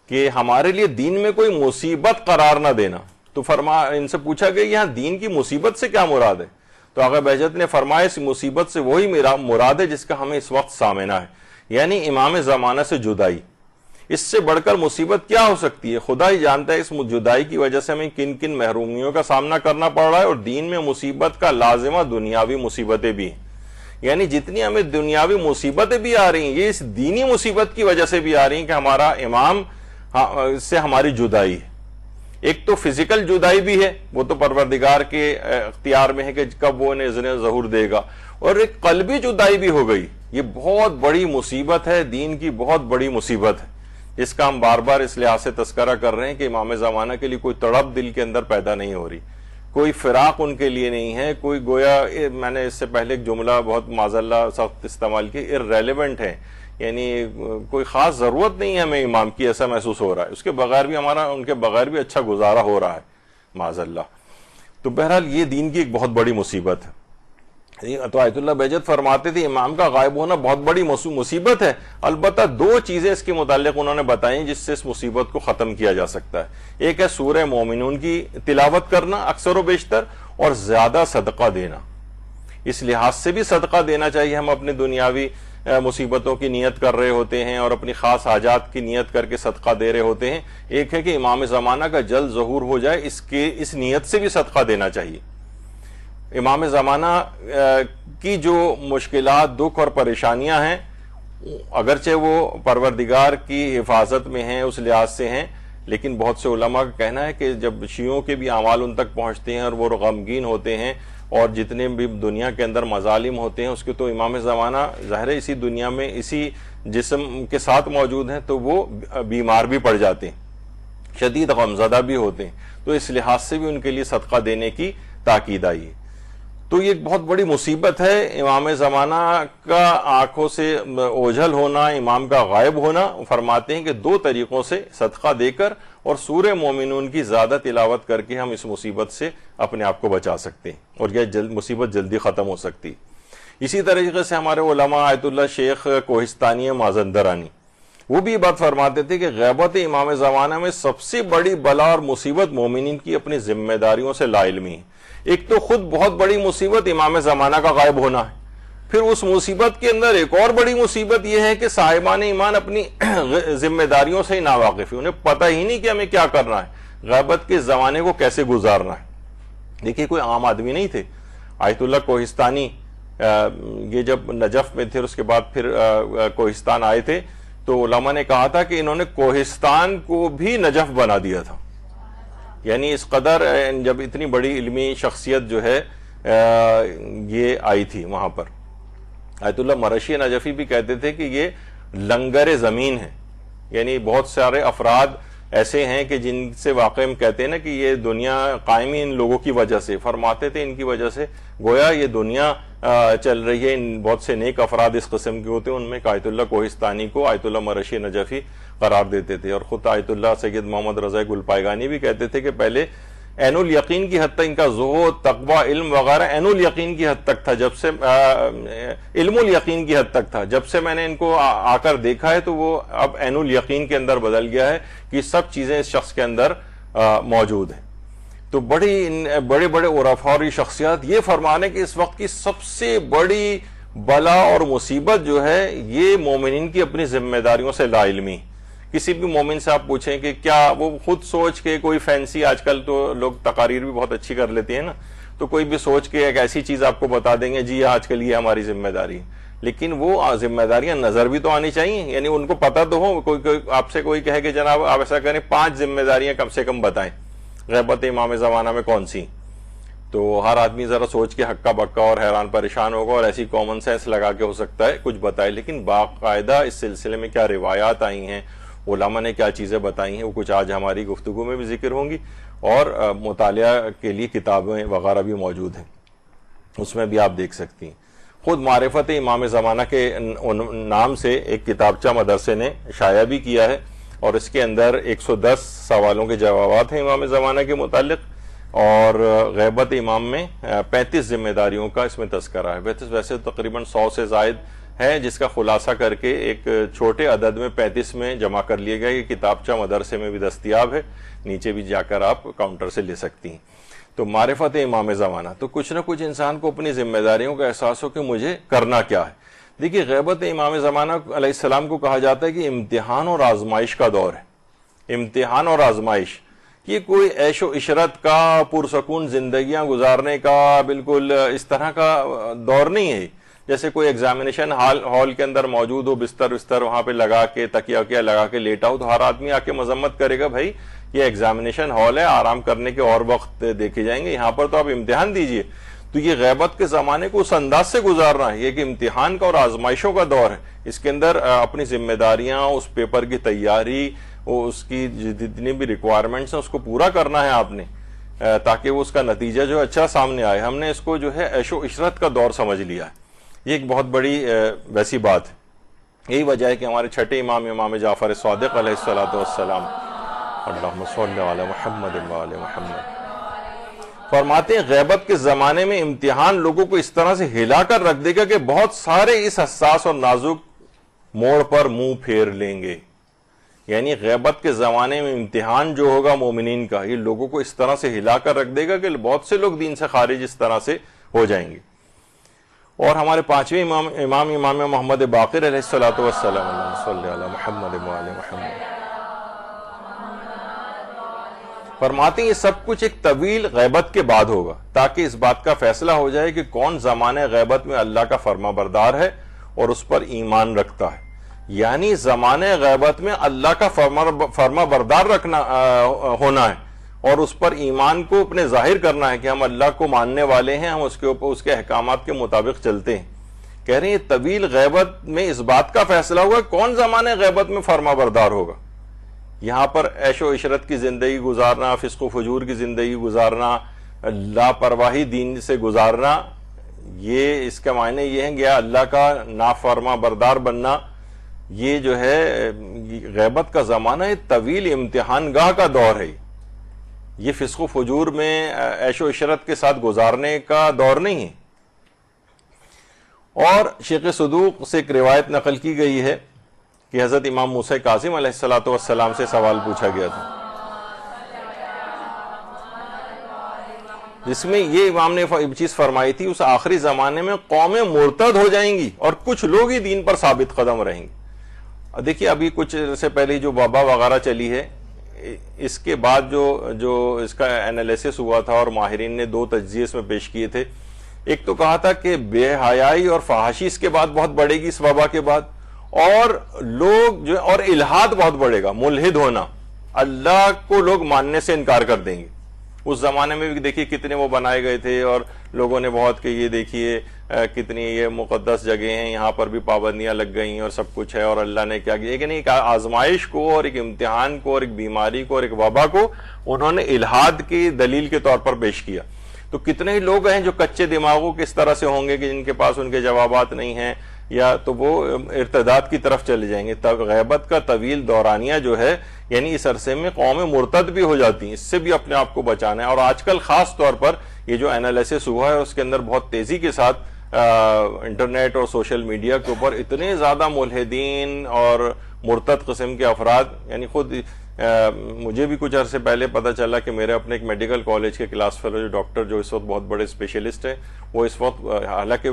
A: کہ ہمارے لیے دین میں کوئی مصیبت قرار نہ دینا. تو ان سے پوچھا گیا یہاں دین کی مصیبت سے کیا مراد ہے؟ تو آقا بہجت نے فرمایا اس مصیبت سے وہی مراد ہے جس کا ہمیں اس وقت سامنا ہے، یعنی امام زمانہ سے جدائی. اس سے بڑھ کر مصیبت کیا ہو سکتی ہے؟ خدا ہی جانتا ہے اس جدائی کی وجہ سے ہمیں کن کن محرومیوں کا سامنا کرنا پڑ رہا ہے. اور دین میں مصیبت کا لازمہ دنیاوی مصیبتیں بھی ہیں، یعنی جتنی ہمیں دنیاوی مصیبتیں بھی آ رہی ہیں یہ اس دینی مصیبت کی وجہ سے بھی آ رہی ہیں کہ ہمارا امام سے ہماری جدائی ہے. ایک تو فزیکل جدائی بھی ہے، وہ تو پروردگار کے اختیار میں ہے کہ کب وہ انہیں اذن ظہور دے گا، اور ایک قلبی جدائی بھی ہو گئی. یہ بہت بڑی مصیبت ہے، دین کی بہت بڑی مصیبت ہے، جس کا ہم بار بار اس لحاظ سے تذکرہ کر رہے ہیں کہ امام زمانہ کے لیے کوئی تڑپ دل کے اندر پیدا نہیں ہو رہی، کوئی فراق ان کے لیے نہیں ہے، کوئی گویا میں نے اس سے پہلے ایک جملہ بہت معذاللہ سخت استعمال کی، irrelevant ہے، یعنی کوئی خاص ضرورت نہیں ہے ہمیں امام کی، ایسا محسوس ہو رہا ہے. اس کے بغیر بھی ان کے بغیر بھی اچھا گزارا ہو رہا ہے معذاللہ. تو بہرحال یہ دین کی ایک بہت بڑی مصیبت ہے. تو آیت اللہ بہجت فرماتے تھے امام کا غائب ہونا بہت بڑی مصیبت ہے. البتہ دو چیزیں اس کے متعلق انہوں نے بتائیں جس سے اس مصیبت کو ختم کیا جا سکتا ہے. ایک ہے سورہ مومنون کی تلاوت کرنا اکثر و بیشتر، اور زیادہ صدقہ دینا. اس لحاظ سے بھی صدقہ دینا چاہیے. ہم اپنے دنیاوی مصیبتوں کی نیت کر رہے ہوتے ہیں اور اپنی خاص حاجات کی نیت کر کے صدقہ دے رہے ہوتے ہیں. ایک ہے کہ امام زمانہ کا جلد ظہور ہو جائے، اس نیت سے بھی صدقہ دینا چاہیے. امام زمانہ کی جو مشکلات، دکھ اور پریشانیاں ہیں، اگرچہ وہ پروردگار کی حفاظت میں ہیں، اس لحاظ سے ہیں، لیکن بہت سے علماء کا کہنا ہے کہ جب شیعوں کے بھی اعمال ان تک پہنچتے ہیں اور وہ غمگین ہوتے ہیں، اور جتنے بھی دنیا کے اندر مظالم ہوتے ہیں اس کے تو امام زمانہ ظاہر ہے اسی دنیا میں اسی جسم کے ساتھ موجود ہیں، تو وہ بیمار بھی پڑ جاتے ہیں، شدید غمزدہ بھی ہوتے ہیں. تو اس لحاظ سے بھی ان کے لیے صدقہ دینے کی تاکید آئی ہے. تو یہ ایک بہت بڑی مصیبت ہے امام زمانہ کا آنکھوں سے اوجھل ہونا، امام کا غائب ہونا. فرماتے ہیں کہ دو طریقوں سے، صدقہ دے کر اور سورہ مومنون کی زیادہ تلاوت کر کے ہم اس مصیبت سے اپنے آپ کو بچا سکتے ہیں اور یہ مصیبت جلدی ختم ہو سکتی. اسی طریقے سے ہمارے علماء آیت اللہ شیخ کوہستانی مازندرانی وہ بھی یہ بات فرماتے تھے کہ غیبت امام زمانہ میں سب سے بڑی بلا اور مصیبت مومنین کی اپنی ذمہ داریوں سے لا علمی ہے. ایک تو خود بہت بڑی مصیبت امام زمانہ کا غائب ہونا ہے، پھر اس مصیبت کے اندر ایک اور بڑی مصیبت یہ ہے کہ صاحبان ایمان اپنی ذمہ داریوں سے ہی ناواقف ہیں، انہیں پتہ ہی نہیں کہ ہمیں کیا کرنا ہے، غیبت کے زمانے کو کیسے گزارنا ہے. دیکھیے کوئی عام آدمی نہیں تھے. آیت اللہ کوہستانی یہ جب نجف میں تھے، اس کے بعد پھر کوہستان آئے تھے، تو علماء نے کہا تھا کہ انہوں نے کوہستان کو بھی نجف بنا دیا تھا. یعنی اس قدر جب اتنی بڑی علمی شخصیت جو ہے یہ آئی تھی وہاں پر. آیت اللہ مرشی نجفی بھی کہتے تھے کہ یہ لنگر زمین ہے، یعنی بہت سارے افراد ایسے ہیں کہ جن سے واقعی ہم کہتے ہیں نا کہ یہ دنیا قائم ہی ان لوگوں کی وجہ سے. فرماتے تھے ان کی وجہ سے گویا یہ دنیا چل رہی ہے. بہت سے نیک افراد اس قسم کے ہوتے ہیں، ان میں آیت اللہ کوہستانی کو آیت اللہ مرشی نجفی قرار دیتے تھے. اور خود آیت اللہ سید محمد رضا گلپائگانی بھی کہتے تھے کہ پہلے عین الیقین کی حد تک ان کا زہد، تقوی، علم وغیرہ عین الیقین کی حد تک تھا، جب سے علم الیقین کی حد تک تھا. جب سے میں نے ان کو آ کر دیکھا ہے تو وہ اب عین الیقین کے اندر بدل گیا ہے کہ سب چیزیں اس شخص کے اندر موجود ہیں. تو بڑے بڑے عرفاء اور شخصیات یہ فرمانے کہ اس وقت کی سب سے بڑی بلا اور مصیبت جو ہے یہ مومنین کی اپنی ذمہ داریوں سے لا علمی. کسی بھی مومن سے آپ پوچھیں کہ کیا وہ خود سوچ کے کوئی فینسی، آج کل تو لوگ تقاریر بھی بہت اچھی کر لیتے ہیں نا، تو کوئی بھی سوچ کے ایک ایسی چیز آپ کو بتا دیں گے جی آج کل یہ ہماری ذمہ داری ہے. لیکن وہ ذمہ داریاں نظر بھی تو آنی چاہیے، یعنی ان کو پتہ تو ہو. کوئی آپ سے کوئی کہے کہ جناب آپ ایسا کریں 5 ذمہ داریاں کم سے کم بتائیں غیبت امام زمانہ میں کون سی، تو ہر آدمی ذرا سوچ کے ہکا بکا اور حیران پریشان ہوگا اور ایسی کامن سینس لگا کے ہو سکتا ہے کچھ بتائے. لیکن باقاعدہ اس سلسلے میں کیا روایات آئی ہیں، علماء نے کیا چیزیں بتائی ہیں، وہ کچھ آج ہماری گفتگو میں بھی ذکر ہوں گی. اور مطالعہ کے لیے کتابیں وغیرہ بھی موجود ہیں، اس میں بھی آپ دیکھ سکتی ہیں. خود معرفت امام زمانہ کے نام سے ایک کتابچہ مدرسے نے شائع بھی کیا ہے، اور اس کے اندر 110 سوالوں کے جوابات ہیں امام زمانہ کے متعلق. اور غیبت امام میں 35 ذمہ داریوں کا اس میں تذکرہ ہے. ویسے تقریباً 100 سے زائد ہے، جس کا خلاصہ کر کے ایک چھوٹے عدد میں 35 میں جمع کر لیا گیا. یہ کتابچہ مدرسے میں بھی دستیاب ہے، نیچے بھی جا کر آپ کاؤنٹر سے لے سکتی ہیں. تو معرفت امام زمانہ، تو کچھ نہ کچھ انسان کو اپنی ذمہ داریوں کا احساس ہو کہ مجھے کرنا کیا ہے. دیکھیے غیبت امام زمانہ علیہ السلام کو کہا جاتا ہے کہ امتحان اور آزمائش کا دور ہے. امتحان اور آزمائش، یہ کوئی عیش و عشرت کا، پرسکون زندگیاں گزارنے کا بالکل اس طرح کا دور نہیں ہے. جیسے کوئی ایگزامینیشن ہال کے اندر موجود ہو، بستر وہاں پہ لگا کے تکیہ لگا کے لیٹا ہو، تو ہر آدمی آ کے مذمت کرے گا بھائی یہ ایگزامینیشن ہال ہے، آرام کرنے کے اور وقت دیکھے جائیں گے، یہاں پر تو آپ امتحان دیجئے. تو یہ غیبت کے زمانے کو اس انداز سے گزارنا ہے، یہ کہ امتحان کا اور آزمائشوں کا دور ہے. اس کے اندر اپنی ذمہ داریاں، اس پیپر کی تیاری، اس کی جتنی بھی ریکوائرمنٹس ہیں اس کو پورا کرنا ہے آپ نے، تاکہ وہ اس کا نتیجہ جو اچھا سامنے آئے. ہم نے اس کو جو ہے عیش و عشرت کا دور سمجھ لیا ہے. یہ ایک بہت بڑی ویسی بات ہے. یہی وجہ ہے کہ ہمارے چھٹے امام جعفر صادق علیہ الصلوۃ والسلام، اللہم صلی علی محمد وعلی محمد، فرماتے ہیں غیبت کے زمانے میں امتحان لوگوں کو اس طرح سے ہلا کر رکھ دے گا کہ بہت سارے اس حساس اور نازک موڑ پر منہ پھیر لیں گے. یعنی غیبت کے زمانے میں امتحان جو ہوگا مومنین کا، یہ لوگوں کو اس طرح سے ہلا کر رکھ دے گا کہ بہت سے لوگ دین سے خارج اس طرح سے ہو جائیں گے. اور ہمارے 5ویں امام محمد باقر علیہ الصلوۃ والسلام، اللہم صلی علی محمد وعلی محمد، فرماتے ہیں یہ سب کچھ ایک طویل غیبت کے بعد ہوگا، تاکہ اس بات کا فیصلہ ہو جائے کہ کون زمانے غیبت میں اللہ کا فرما بردار ہے اور اس پر ایمان رکھتا ہے. یعنی زمانے غیبت میں اللہ کا فرما بردار رکھنا ہونا ہے اور اس پر ایمان کو اپنے ظاہر کرنا ہے کہ ہم اللہ کو ماننے والے ہیں، ہم اس کے احکامات کے مطابق چلتے ہیں. کہہ رہے ہیں یہ طویل غیبت میں اس بات کا فیصلہ ہوگا کون زمانے غیبت میں فرما بردار ہوگا. یہاں پر عیش و عشرت کی زندگی گزارنا، فسق و فجور کی زندگی گزارنا، لاپرواہی دین سے گزارنا، یہ اس کے معنی یہ ہیں کہ اللہ کا نافرما بردار بننا. یہ جو ہے غیبت کا زمانہ ہے، طویل امتحان گاہ کا دور ہے. یہ فسق و فجور میں عیش و عشرت کے ساتھ گزارنے کا دور نہیں ہے. اور شیخ صدوق سے ایک روایت نقل کی گئی ہے کہ حضرت امام موسیٰ کاظم علیہ الصلوۃ والسلام سے سوال پوچھا گیا تھا، جس میں یہ امام نے چیز فرمائی تھی، اس آخری زمانے میں قومیں مرتد ہو جائیں گی اور کچھ لوگ ہی دین پر ثابت قدم رہیں گے. دیکھیے ابھی کچھ سے پہلے جو وبا وغیرہ چلی ہے، اس کے بعد جو اس کا انالیسس ہوا تھا اور ماہرین نے 2 تجزیے اس میں پیش کیے تھے. ایک تو کہا تھا کہ بے حیائی اور فحاشی اس کے بعد بہت بڑھے گی اس وبا کے بعد، اور لوگ جو اور الحاد بہت بڑھے گا، ملحد ہونا، اللہ کو لوگ ماننے سے انکار کر دیں گے. اس زمانے میں بھی دیکھیے کتنے وہ بنائے گئے تھے اور لوگوں نے بہت کہ یہ دیکھیے کتنی یہ مقدس جگہیں ہیں، یہاں پر بھی پابندیاں لگ گئی ہیں اور سب کچھ ہے، اور اللہ نے کیا کیا. لیکن ایک آزمائش کو اور ایک امتحان کو اور ایک بیماری کو اور ایک وبا کو انہوں نے الحاد کی دلیل کے طور پر پیش کیا. تو کتنے ہی لوگ ہیں جو کچے دماغوں کس طرح سے ہوں گے کہ جن کے پاس ان کے جوابات نہیں ہیں، یا تو وہ ارتداد کی طرف چلے جائیں گے. غیبت کا طویل دورانیہ جو ہے، یعنی اس عرصے میں قومیں مرتد بھی ہو جاتی ہیں، اس سے بھی اپنے آپ کو بچانا ہے. اور آج کل خاص طور پر یہ جو انالیسس ہوا ہے اس کے اندر بہت تیزی کے ساتھ انٹرنیٹ اور سوشل میڈیا کے اوپر اتنے زیادہ ملحدین اور مرتد قسم کے افراد، یعنی خود مجھے بھی کچھ عرصے پہلے پتہ چلا کہ میرے اپنے ایک میڈیکل کالج کے کلاس فیلو جو ڈاکٹر جو اس وقت بہت بڑے اسپیشلسٹ ہیں، وہ اس وقت حالانکہ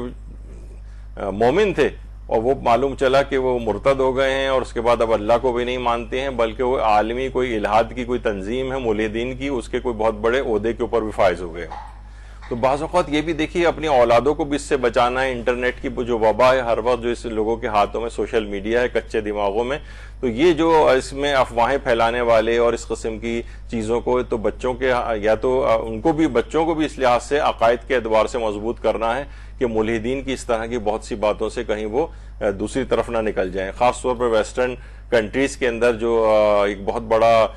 A: مومن تھے اور وہ معلوم چلا کہ وہ مرتد ہو گئے ہیں، اور اس کے بعد اب اللہ کو بھی نہیں مانتے ہیں، بلکہ وہ عالمی کوئی الحاد کی کوئی تنظیم ہے ملحدین کی، اس کے کوئی بہت بڑے عہدے کے اوپر بھی فائز ہو گئے. تو بعض اوقات یہ بھی دیکھیے اپنی اولادوں کو بھی اس سے بچانا ہے. انٹرنیٹ کی جو وبا ہے ہر وقت جو اس لوگوں کے ہاتھوں میں، سوشل میڈیا ہے کچے دماغوں میں، تو یہ جو اس میں افواہیں پھیلانے والے اور اس قسم کی چیزوں کو تو بچوں کے یا تو ان کو بھی بچوں کو بھی اس لحاظ سے عقائد کے اعتبار سے مضبوط کرنا ہے کہ ملحدین کی اس طرح کی بہت سی باتوں سے کہیں وہ دوسری طرف نہ نکل جائیں. خاص طور پر ویسٹرن کنٹریز کے اندر جو ایک بہت بڑا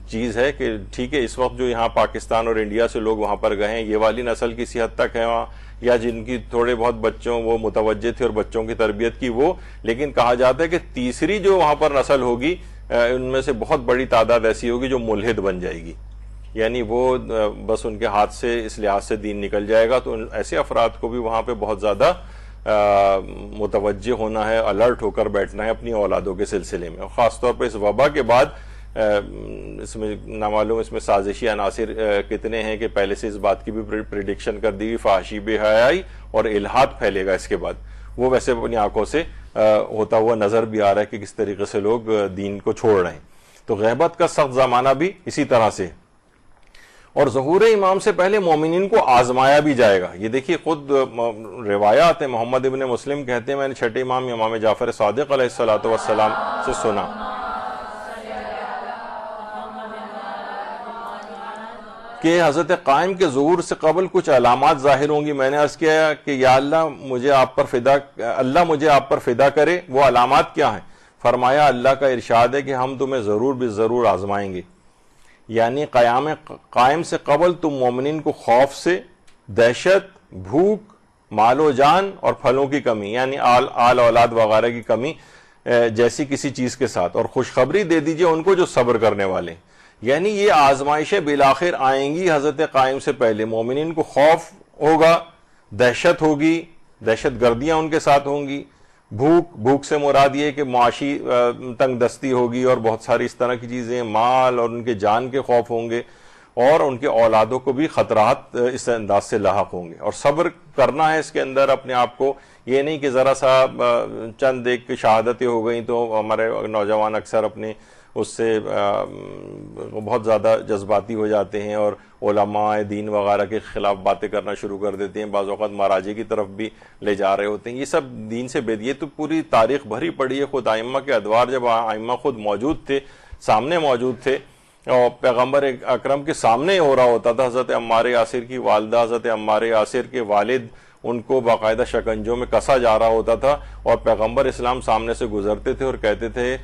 A: چیز ہے کہ ٹھیک ہے اس وقت جو یہاں پاکستان اور انڈیا سے لوگ وہاں پر گئے ہیں، یہ والی نسل کسی حد تک ہے وہاں، یا جن کی تھوڑے بہت بچوں وہ متوجہ تھے اور بچوں کی تربیت کی وہ، لیکن کہا جاتا ہے کہ تیسری جو وہاں پر نسل ہوگی ان میں سے بہت بڑی تعداد ایسی ہوگی جو ملحد بن جائے گی. یعنی وہ بس ان کے ہاتھ سے اس لحاظ سے دین نکل جائے گا. تو ایسے افراد کو بھی وہاں پہ بہت زیادہ متوجہ ہونا ہے, الرٹ ہو کر بیٹھنا ہے اپنی اولادوں کے سلسلے میں. اور خاص طور پہ اس وبا کے بعد اس میں نامعلوم اس میں سازشی عناصر کتنے ہیں کہ پہلے سے اس بات کی بھی پریڈکشن کر دی, فحاشی بے حیائی اور الحاد پھیلے گا اس کے بعد. وہ ویسے اپنی آنکھوں سے ہوتا ہوا نظر بھی آ رہا ہے کہ کس طریقے سے لوگ دین کو چھوڑ رہے ہیں. تو غیبت کا سخت زمانہ بھی اسی طرح سے. اور ظہور امام سے پہلے مومنین کو آزمایا بھی جائے گا. یہ دیکھیے خود روایات ہیں, محمد ابن مسلم کہتے ہیں میں نے چھٹے امام جعفر صادق علیہ السلام سے سنا کہ حضرت قائم کے ظہور سے قبل کچھ علامات ظاہر ہوں گی. میں نے عرض کیا کہ یا اللہ مجھے آپ پر فدا کرے, وہ علامات کیا ہیں؟ فرمایا اللہ کا ارشاد ہے کہ ہم تمہیں ضرور بھی ضرور آزمائیں گے. یعنی قائم سے قبل تم مومنین کو خوف سے, دہشت, بھوک, مال و جان اور پھلوں کی کمی یعنی آل اولاد وغیرہ کی کمی جیسی کسی چیز کے ساتھ, اور خوشخبری دے دیجئے ان کو جو صبر کرنے والے ہیں. یعنی یہ آزمائشیں بالآخر آئیں گی حضرت قائم سے پہلے. مومنین کو خوف ہوگا, دہشت ہوگی, دہشت گردیاں ان کے ساتھ ہوں گی, بھوک سے مراد یہ کہ معاشی تنگ دستی ہوگی اور بہت ساری اس طرح کی چیزیں, مال اور ان کے جان کے خوف ہوں گے, اور ان کے اولادوں کو بھی خطرات اس انداز سے لاحق ہوں گے. اور صبر کرنا ہے اس کے اندر اپنے آپ کو, یہ نہیں کہ ذرا سا چند ایک شہادتیں ہو گئیں تو ہمارے نوجوان اکثر اپنے اس سے بہت زیادہ جذباتی ہو جاتے ہیں اور علماء دین وغیرہ کے خلاف باتیں کرنا شروع کر دیتے ہیں, بعض اوقات مراجع کی طرف بھی لے جا رہے ہوتے ہیں. یہ سب دین سے یہ تو پوری تاریخ بھری پڑی ہے. خود ائمہ کے ادوار جب ائمہ خود موجود تھے, سامنے موجود تھے, اور پیغمبر اکرم کے سامنے ہو رہا ہوتا تھا. حضرت عمار یاسر کی والدہ, حضرت عمار یاسر کے والد, ان کو باقاعدہ شکنجوں میں کسا جا رہا ہوتا تھا, اور پیغمبر اسلام سامنے سے گزرتے تھے اور کہتے تھے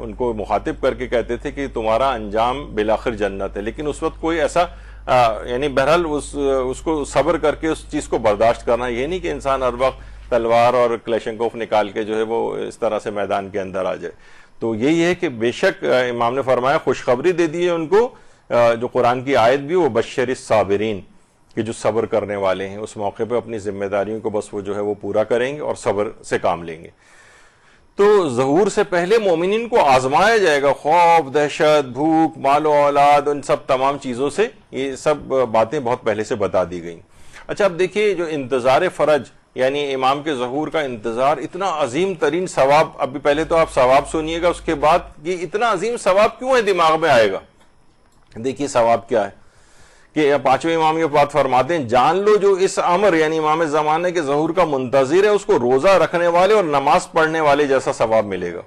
A: ان کو مخاطب کر کے کہتے تھے کہ تمہارا انجام بالآخر جنت ہے. لیکن اس وقت کوئی ایسا یعنی بہرحال اس کو صبر کر کے اس چیز کو برداشت کرنا, یہ نہیں کہ انسان ہر وقت تلوار اور کلیشنکوف نکال کے جو ہے وہ اس طرح سے میدان کے اندر آ جائے. تو یہی ہے کہ بے شک امام نے فرمایا خوشخبری دے دی ہے ان کو, جو قرآن کی آیت بھی, وہ بشر الصابرین, کہ جو صبر کرنے والے ہیں اس موقع پہ اپنی ذمہ داریوں کو بس وہ جو ہے وہ پورا کریں گے اور صبر سے کام لیں گے. تو ظہور سے پہلے مومنین کو آزمایا جائے گا, خوف, دہشت, بھوک, مال و اولاد, ان سب تمام چیزوں سے. یہ سب باتیں بہت پہلے سے بتا دی گئیں. اچھا اب دیکھیے جو انتظار فرج یعنی امام کے ظہور کا انتظار, اتنا عظیم ترین ثواب. ابھی پہلے تو آپ ثواب سنیے گا, اس کے بعد یہ اتنا عظیم ثواب کیوں ہے دماغ میں آئے گا. دیکھیے ثواب کیا ہے کہ پانچویں امام یہ بات فرماتے ہیں, جان لو جو اس امر یعنی امام زمانے کے ظہور کا منتظر ہے اس کو روزہ رکھنے والے اور نماز پڑھنے والے جیسا ثواب ملے گا.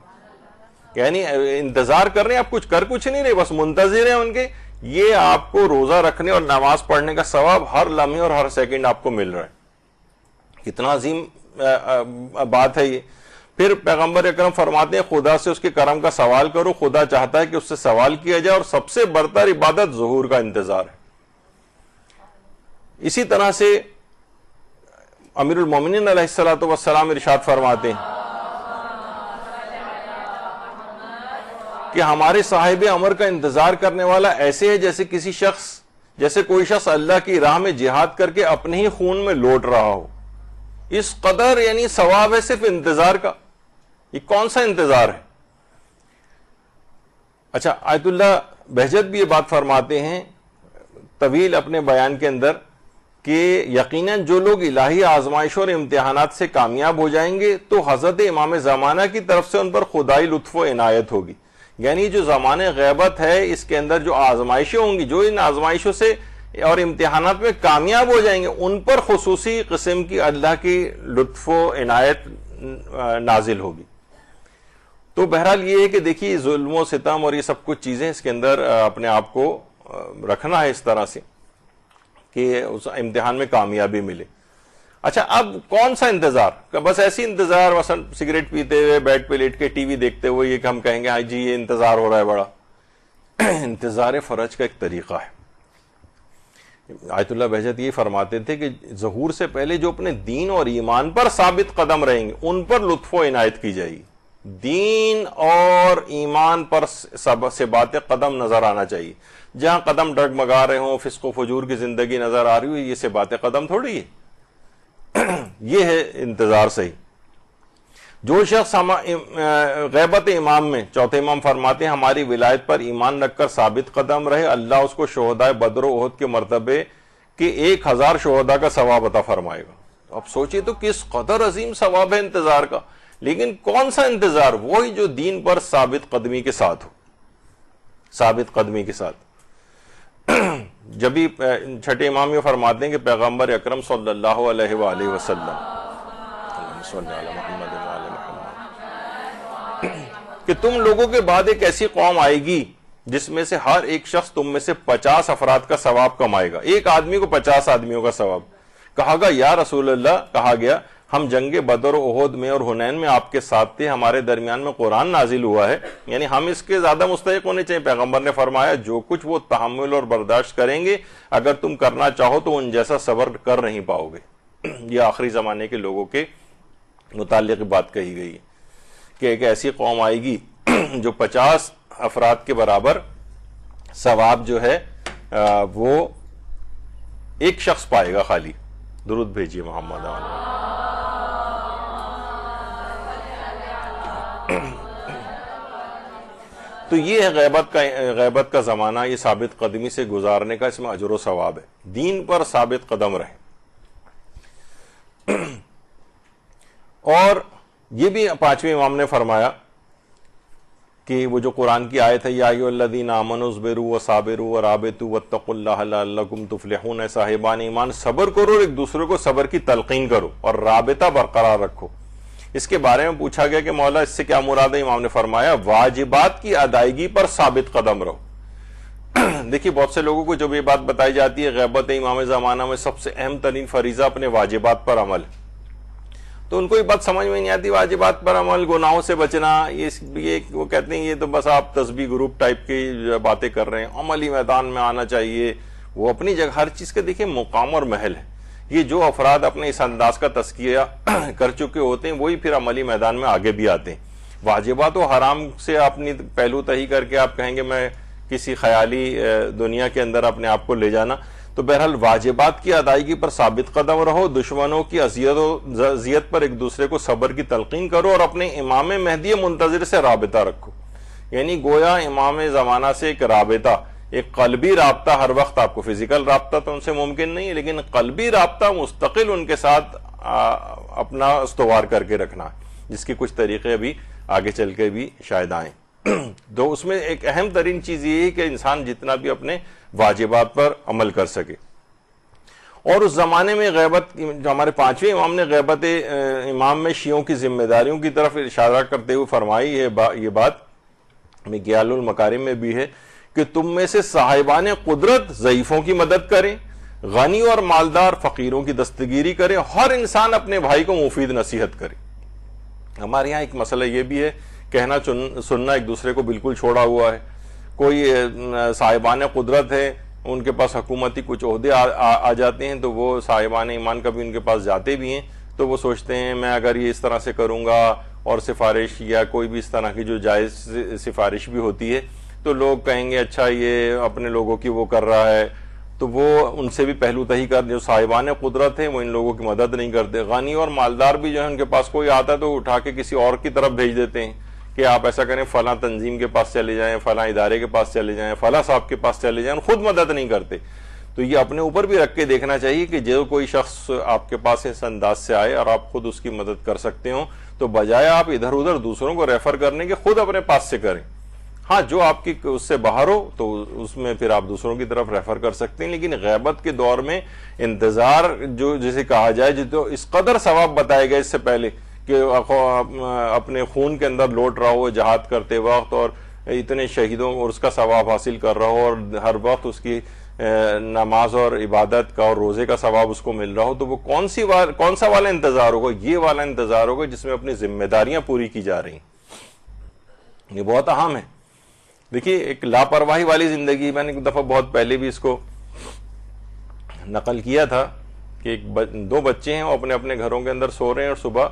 A: یعنی انتظار کر رہے ہیں آپ, کچھ نہیں رہے, بس منتظر ہیں ان کے, یہ آپ کو روزہ رکھنے اور نماز پڑھنے کا ثواب ہر لمحے اور ہر سیکنڈ آپ کو مل رہا ہے. کتنا عظیم بات ہے یہ. پھر پیغمبر اکرم فرماتے ہیں خدا سے اس کے کرم کا سوال کرو, خدا چاہتا ہے کہ اس سے سوال کیا جائے, اور سب سے برتر عبادت ظہور کا انتظار ہے. اسی طرح سے امیر المومنین علیہ السلام ارشاد فرماتے ہیں کہ ہمارے صاحب امر کا انتظار کرنے والا ایسے ہے جیسے کوئی شخص اللہ کی راہ میں جہاد کر کے اپنے ہی خون میں لوٹ رہا ہو. اس قدر یعنی ثواب ہے صرف انتظار کا. یہ کون سا انتظار ہے. اچھا آیت اللہ بہجت بھی یہ بات فرماتے ہیں طویل اپنے بیان کے اندر کہ یقیناً جو لوگ الہی آزمائشوں اور امتحانات سے کامیاب ہو جائیں گے تو حضرت امام زمانہ کی طرف سے ان پر خدائی لطف و عنایت ہوگی. یعنی جو زمانہ غیبت ہے اس کے اندر جو آزمائشیں ہوں گی, جو ان آزمائشوں سے اور امتحانات میں کامیاب ہو جائیں گے, ان پر خصوصی قسم کی اللہ کی لطف و عنایت نازل ہوگی. تو بہرحال یہ ہے کہ دیکھیے ظلم و ستم اور یہ سب کچھ چیزیں اس کے اندر اپنے آپ کو رکھنا ہے اس طرح سے کہ اس امتحان میں کامیابی ملے. اچھا اب کون سا انتظار, بس ایسی انتظار مثلا سگریٹ پیتے ہوئے بیڈ پہ لیٹ کے ٹی وی دیکھتے ہوئے یہ کہ ہم کہیں گے ہاں جی یہ انتظار ہو رہا ہے بڑا. انتظار فرج کا ایک طریقہ ہے. آیت اللہ بہجت یہ فرماتے تھے کہ ظہور سے پہلے جو اپنے دین اور ایمان پر ثابت قدم رہیں گے ان پر لطف و عنایت کی جائے گی. دین اور ایمان پر ثبات قدم نظر آنا چاہیے. جہاں قدم ڈگمگا رہے ہوں، فسق و فجور کی زندگی نظر آ رہی ہو، یہ ثبات قدم تھوڑی ہے. یہ ہے انتظار صحیح. جو شخص غیبت امام میں، چوتھے امام فرماتے ہیں ہماری ولایت پر ایمان رکھ کر ثابت قدم رہے، اللہ اس کو شہداء بدر و احد کے مرتبے کہ 1000 شہداء کا ثواب عطا فرمائے گا. اب سوچئے تو کس قدر عظیم ثواب ہے انتظار کا. لیکن کون سا انتظار؟ وہی جو دین پر ثابت قدمی کے ساتھ ہو. ثابت قدمی کے ساتھ. جبھی چھٹے امام یہ فرماتے ہیں کہ پیغمبر اکرم صلی اللہ علیہ وآلہ وسلم کہ تم لوگوں کے بعد ایک ایسی قوم آئے گی جس میں سے ہر ایک شخص تم میں سے 50 افراد کا ثواب کمائے گا. ایک آدمی کو 50 آدمیوں کا ثواب. کہا گا یا رسول اللہ، کہا گیا ہم جنگ بدر و احد میں اور حنین میں آپ کے ساتھ تھے، ہمارے درمیان میں قرآن نازل ہوا ہے، یعنی ہم اس کے زیادہ مستحق ہونے چاہیے. پیغمبر نے فرمایا جو کچھ وہ تحمل اور برداشت کریں گے اگر تم کرنا چاہو تو ان جیسا صبر کر نہیں پاؤ گے. یہ آخری زمانے کے لوگوں کے متعلق بات کہی گئی ہے کہ ایک ایسی قوم آئے گی جو 50 افراد کے برابر ثواب جو ہے وہ ایک شخص پائے گا خالی. درود بھیجیے محمد علیہ. تو یہ ہے غیبت کا زمانہ، یہ ثابت قدمی سے گزارنے کا، اس میں اجر و ثواب ہے. دین پر ثابت قدم رہیں. اور یہ بھی پانچویں امام نے فرمایا کہ وہ جو قرآن کی آیت ہے یا ایھا الذین آمنوا اصبروا وصابروا ورابطوا واتقوا اللہ لعلکم تفلحون، اے صاحبان ایمان صبر کرو اور ایک دوسرے کو صبر کی تلقین کرو اور رابطہ برقرار رکھو. اس کے بارے میں پوچھا گیا کہ مولا اس سے کیا مراد ہے؟ امام نے فرمایا واجبات کی ادائیگی پر ثابت قدم رہو. دیکھیے بہت سے لوگوں کو جب یہ بات بتائی جاتی ہے غیبت امام زمانہ میں سب سے اہم ترین فریضہ اپنے واجبات پر عمل، تو ان کو یہ بات سمجھ میں نہیں آتی. واجبات پر عمل، گناہوں سے بچنا، یہ وہ کہتے ہیں یہ تو بس آپ تسبیح گروپ ٹائپ کی باتیں کر رہے ہیں. عملی میدان میں آنا چاہیے. وہ اپنی جگہ ہر چیز کا دیکھیں مقام اور محل ہے. یہ جو افراد اپنے اس انداز کا تزکیہ کر چکے ہوتے ہیں وہی پھر عملی میدان میں آگے بھی آتے ہیں. واجبات و حرام سے اپنی پہلو تہی کر کے آپ کہیں گے میں کسی خیالی دنیا کے اندر اپنے آپ کو لے جانا. تو بہرحال واجبات کی ادائیگی پر ثابت قدم رہو، دشمنوں کی اذیت پر ایک دوسرے کو صبر کی تلقین کرو اور اپنے امام مہدی منتظر سے رابطہ رکھو. یعنی گویا امام زمانہ سے ایک رابطہ، ایک قلبی رابطہ ہر وقت، آپ کو فزیکل رابطہ تو ان سے ممکن نہیں ہے لیکن قلبی رابطہ مستقل ان کے ساتھ اپنا استوار کر کے رکھنا، جس کے کچھ طریقے ابھی آگے چل کے بھی شاید آئیں. تو اس میں ایک اہم ترین چیز یہ ہے کہ انسان جتنا بھی اپنے واجبات پر عمل کر سکے. اور اس زمانے میں غیبت، جو ہمارے پانچویں امام نے غیبت امام میں شیعوں کی ذمہ داریوں کی طرف اشارہ کرتے ہوئے فرمائی ہے یہ بات مکیال المکارم میں بھی ہے کہ تم میں سے صاحبان قدرت ضعیفوں کی مدد کریں، غنی اور مالدار فقیروں کی دستگیری کریں، ہر انسان اپنے بھائی کو مفید نصیحت کرے. ہمارے یہاں ایک مسئلہ یہ بھی ہے کہنا سننا ایک دوسرے کو بالکل چھوڑا ہوا ہے. کوئی صاحبان قدرت ہے، ان کے پاس حکومتی کچھ عہدے آ جاتے ہیں تو وہ صاحبان ایمان کبھی ان کے پاس جاتے بھی ہیں تو وہ سوچتے ہیں میں اگر یہ اس طرح سے کروں گا اور سفارش یا کوئی بھی اس طرح کی جو جائز سفارش بھی ہوتی ہے تو لوگ کہیں گے اچھا یہ اپنے لوگوں کی وہ کر رہا ہے. تو وہ ان سے بھی پہلو تہی کر، جو صاحبان قدرت ہیں وہ ان لوگوں کی مدد نہیں کرتے. غنی اور مالدار بھی جو ہے ان کے پاس کوئی آتا ہے تو اٹھا کے کسی اور کی طرف بھیج دیتے ہیں کہ آپ ایسا کریں فلاں تنظیم کے پاس چلے جائیں، فلاں ادارے کے پاس چلے جائیں، فلاں صاحب کے پاس چلے جائیں، خود مدد نہیں کرتے. تو یہ اپنے اوپر بھی رکھ کے دیکھنا چاہیے کہ جو کوئی شخص آپ کے پاس اس انداز سے آئے اور آپ خود اس کی مدد کر سکتے ہوں تو بجائے آپ ادھر ادھر دوسروں کو ریفر کرنے کے خود اپنے پاس سے کریں. ہاں جو آپ کی اس سے باہر ہو تو اس میں پھر آپ دوسروں کی طرف ریفر کر سکتے ہیں. لیکن غیبت کے دور میں انتظار جو جسے کہا جائے جو اس قدر ثواب بتائے گئے اس سے پہلے کہ اپنے خون کے اندر لوٹ رہا ہو جہاد کرتے وقت اور اتنے شہیدوں اور اس کا ثواب حاصل کر رہا ہو اور ہر وقت اس کی نماز اور عبادت کا اور روزے کا ثواب اس کو مل رہا ہو تو وہ کون سا والا انتظار ہوگا؟ یہ والا انتظار ہوگا جس میں اپنی ذمہ داریاں پوری کی جا رہی ہیں. یہ بہت اہم ہے. دیکھیے ایک لاپرواہی والی زندگی، میں نے ایک دفعہ بہت پہلے بھی اس کو نقل کیا تھا کہ دو بچے ہیں وہ اپنے اپنے گھروں کے اندر سو رہے ہیں اور صبح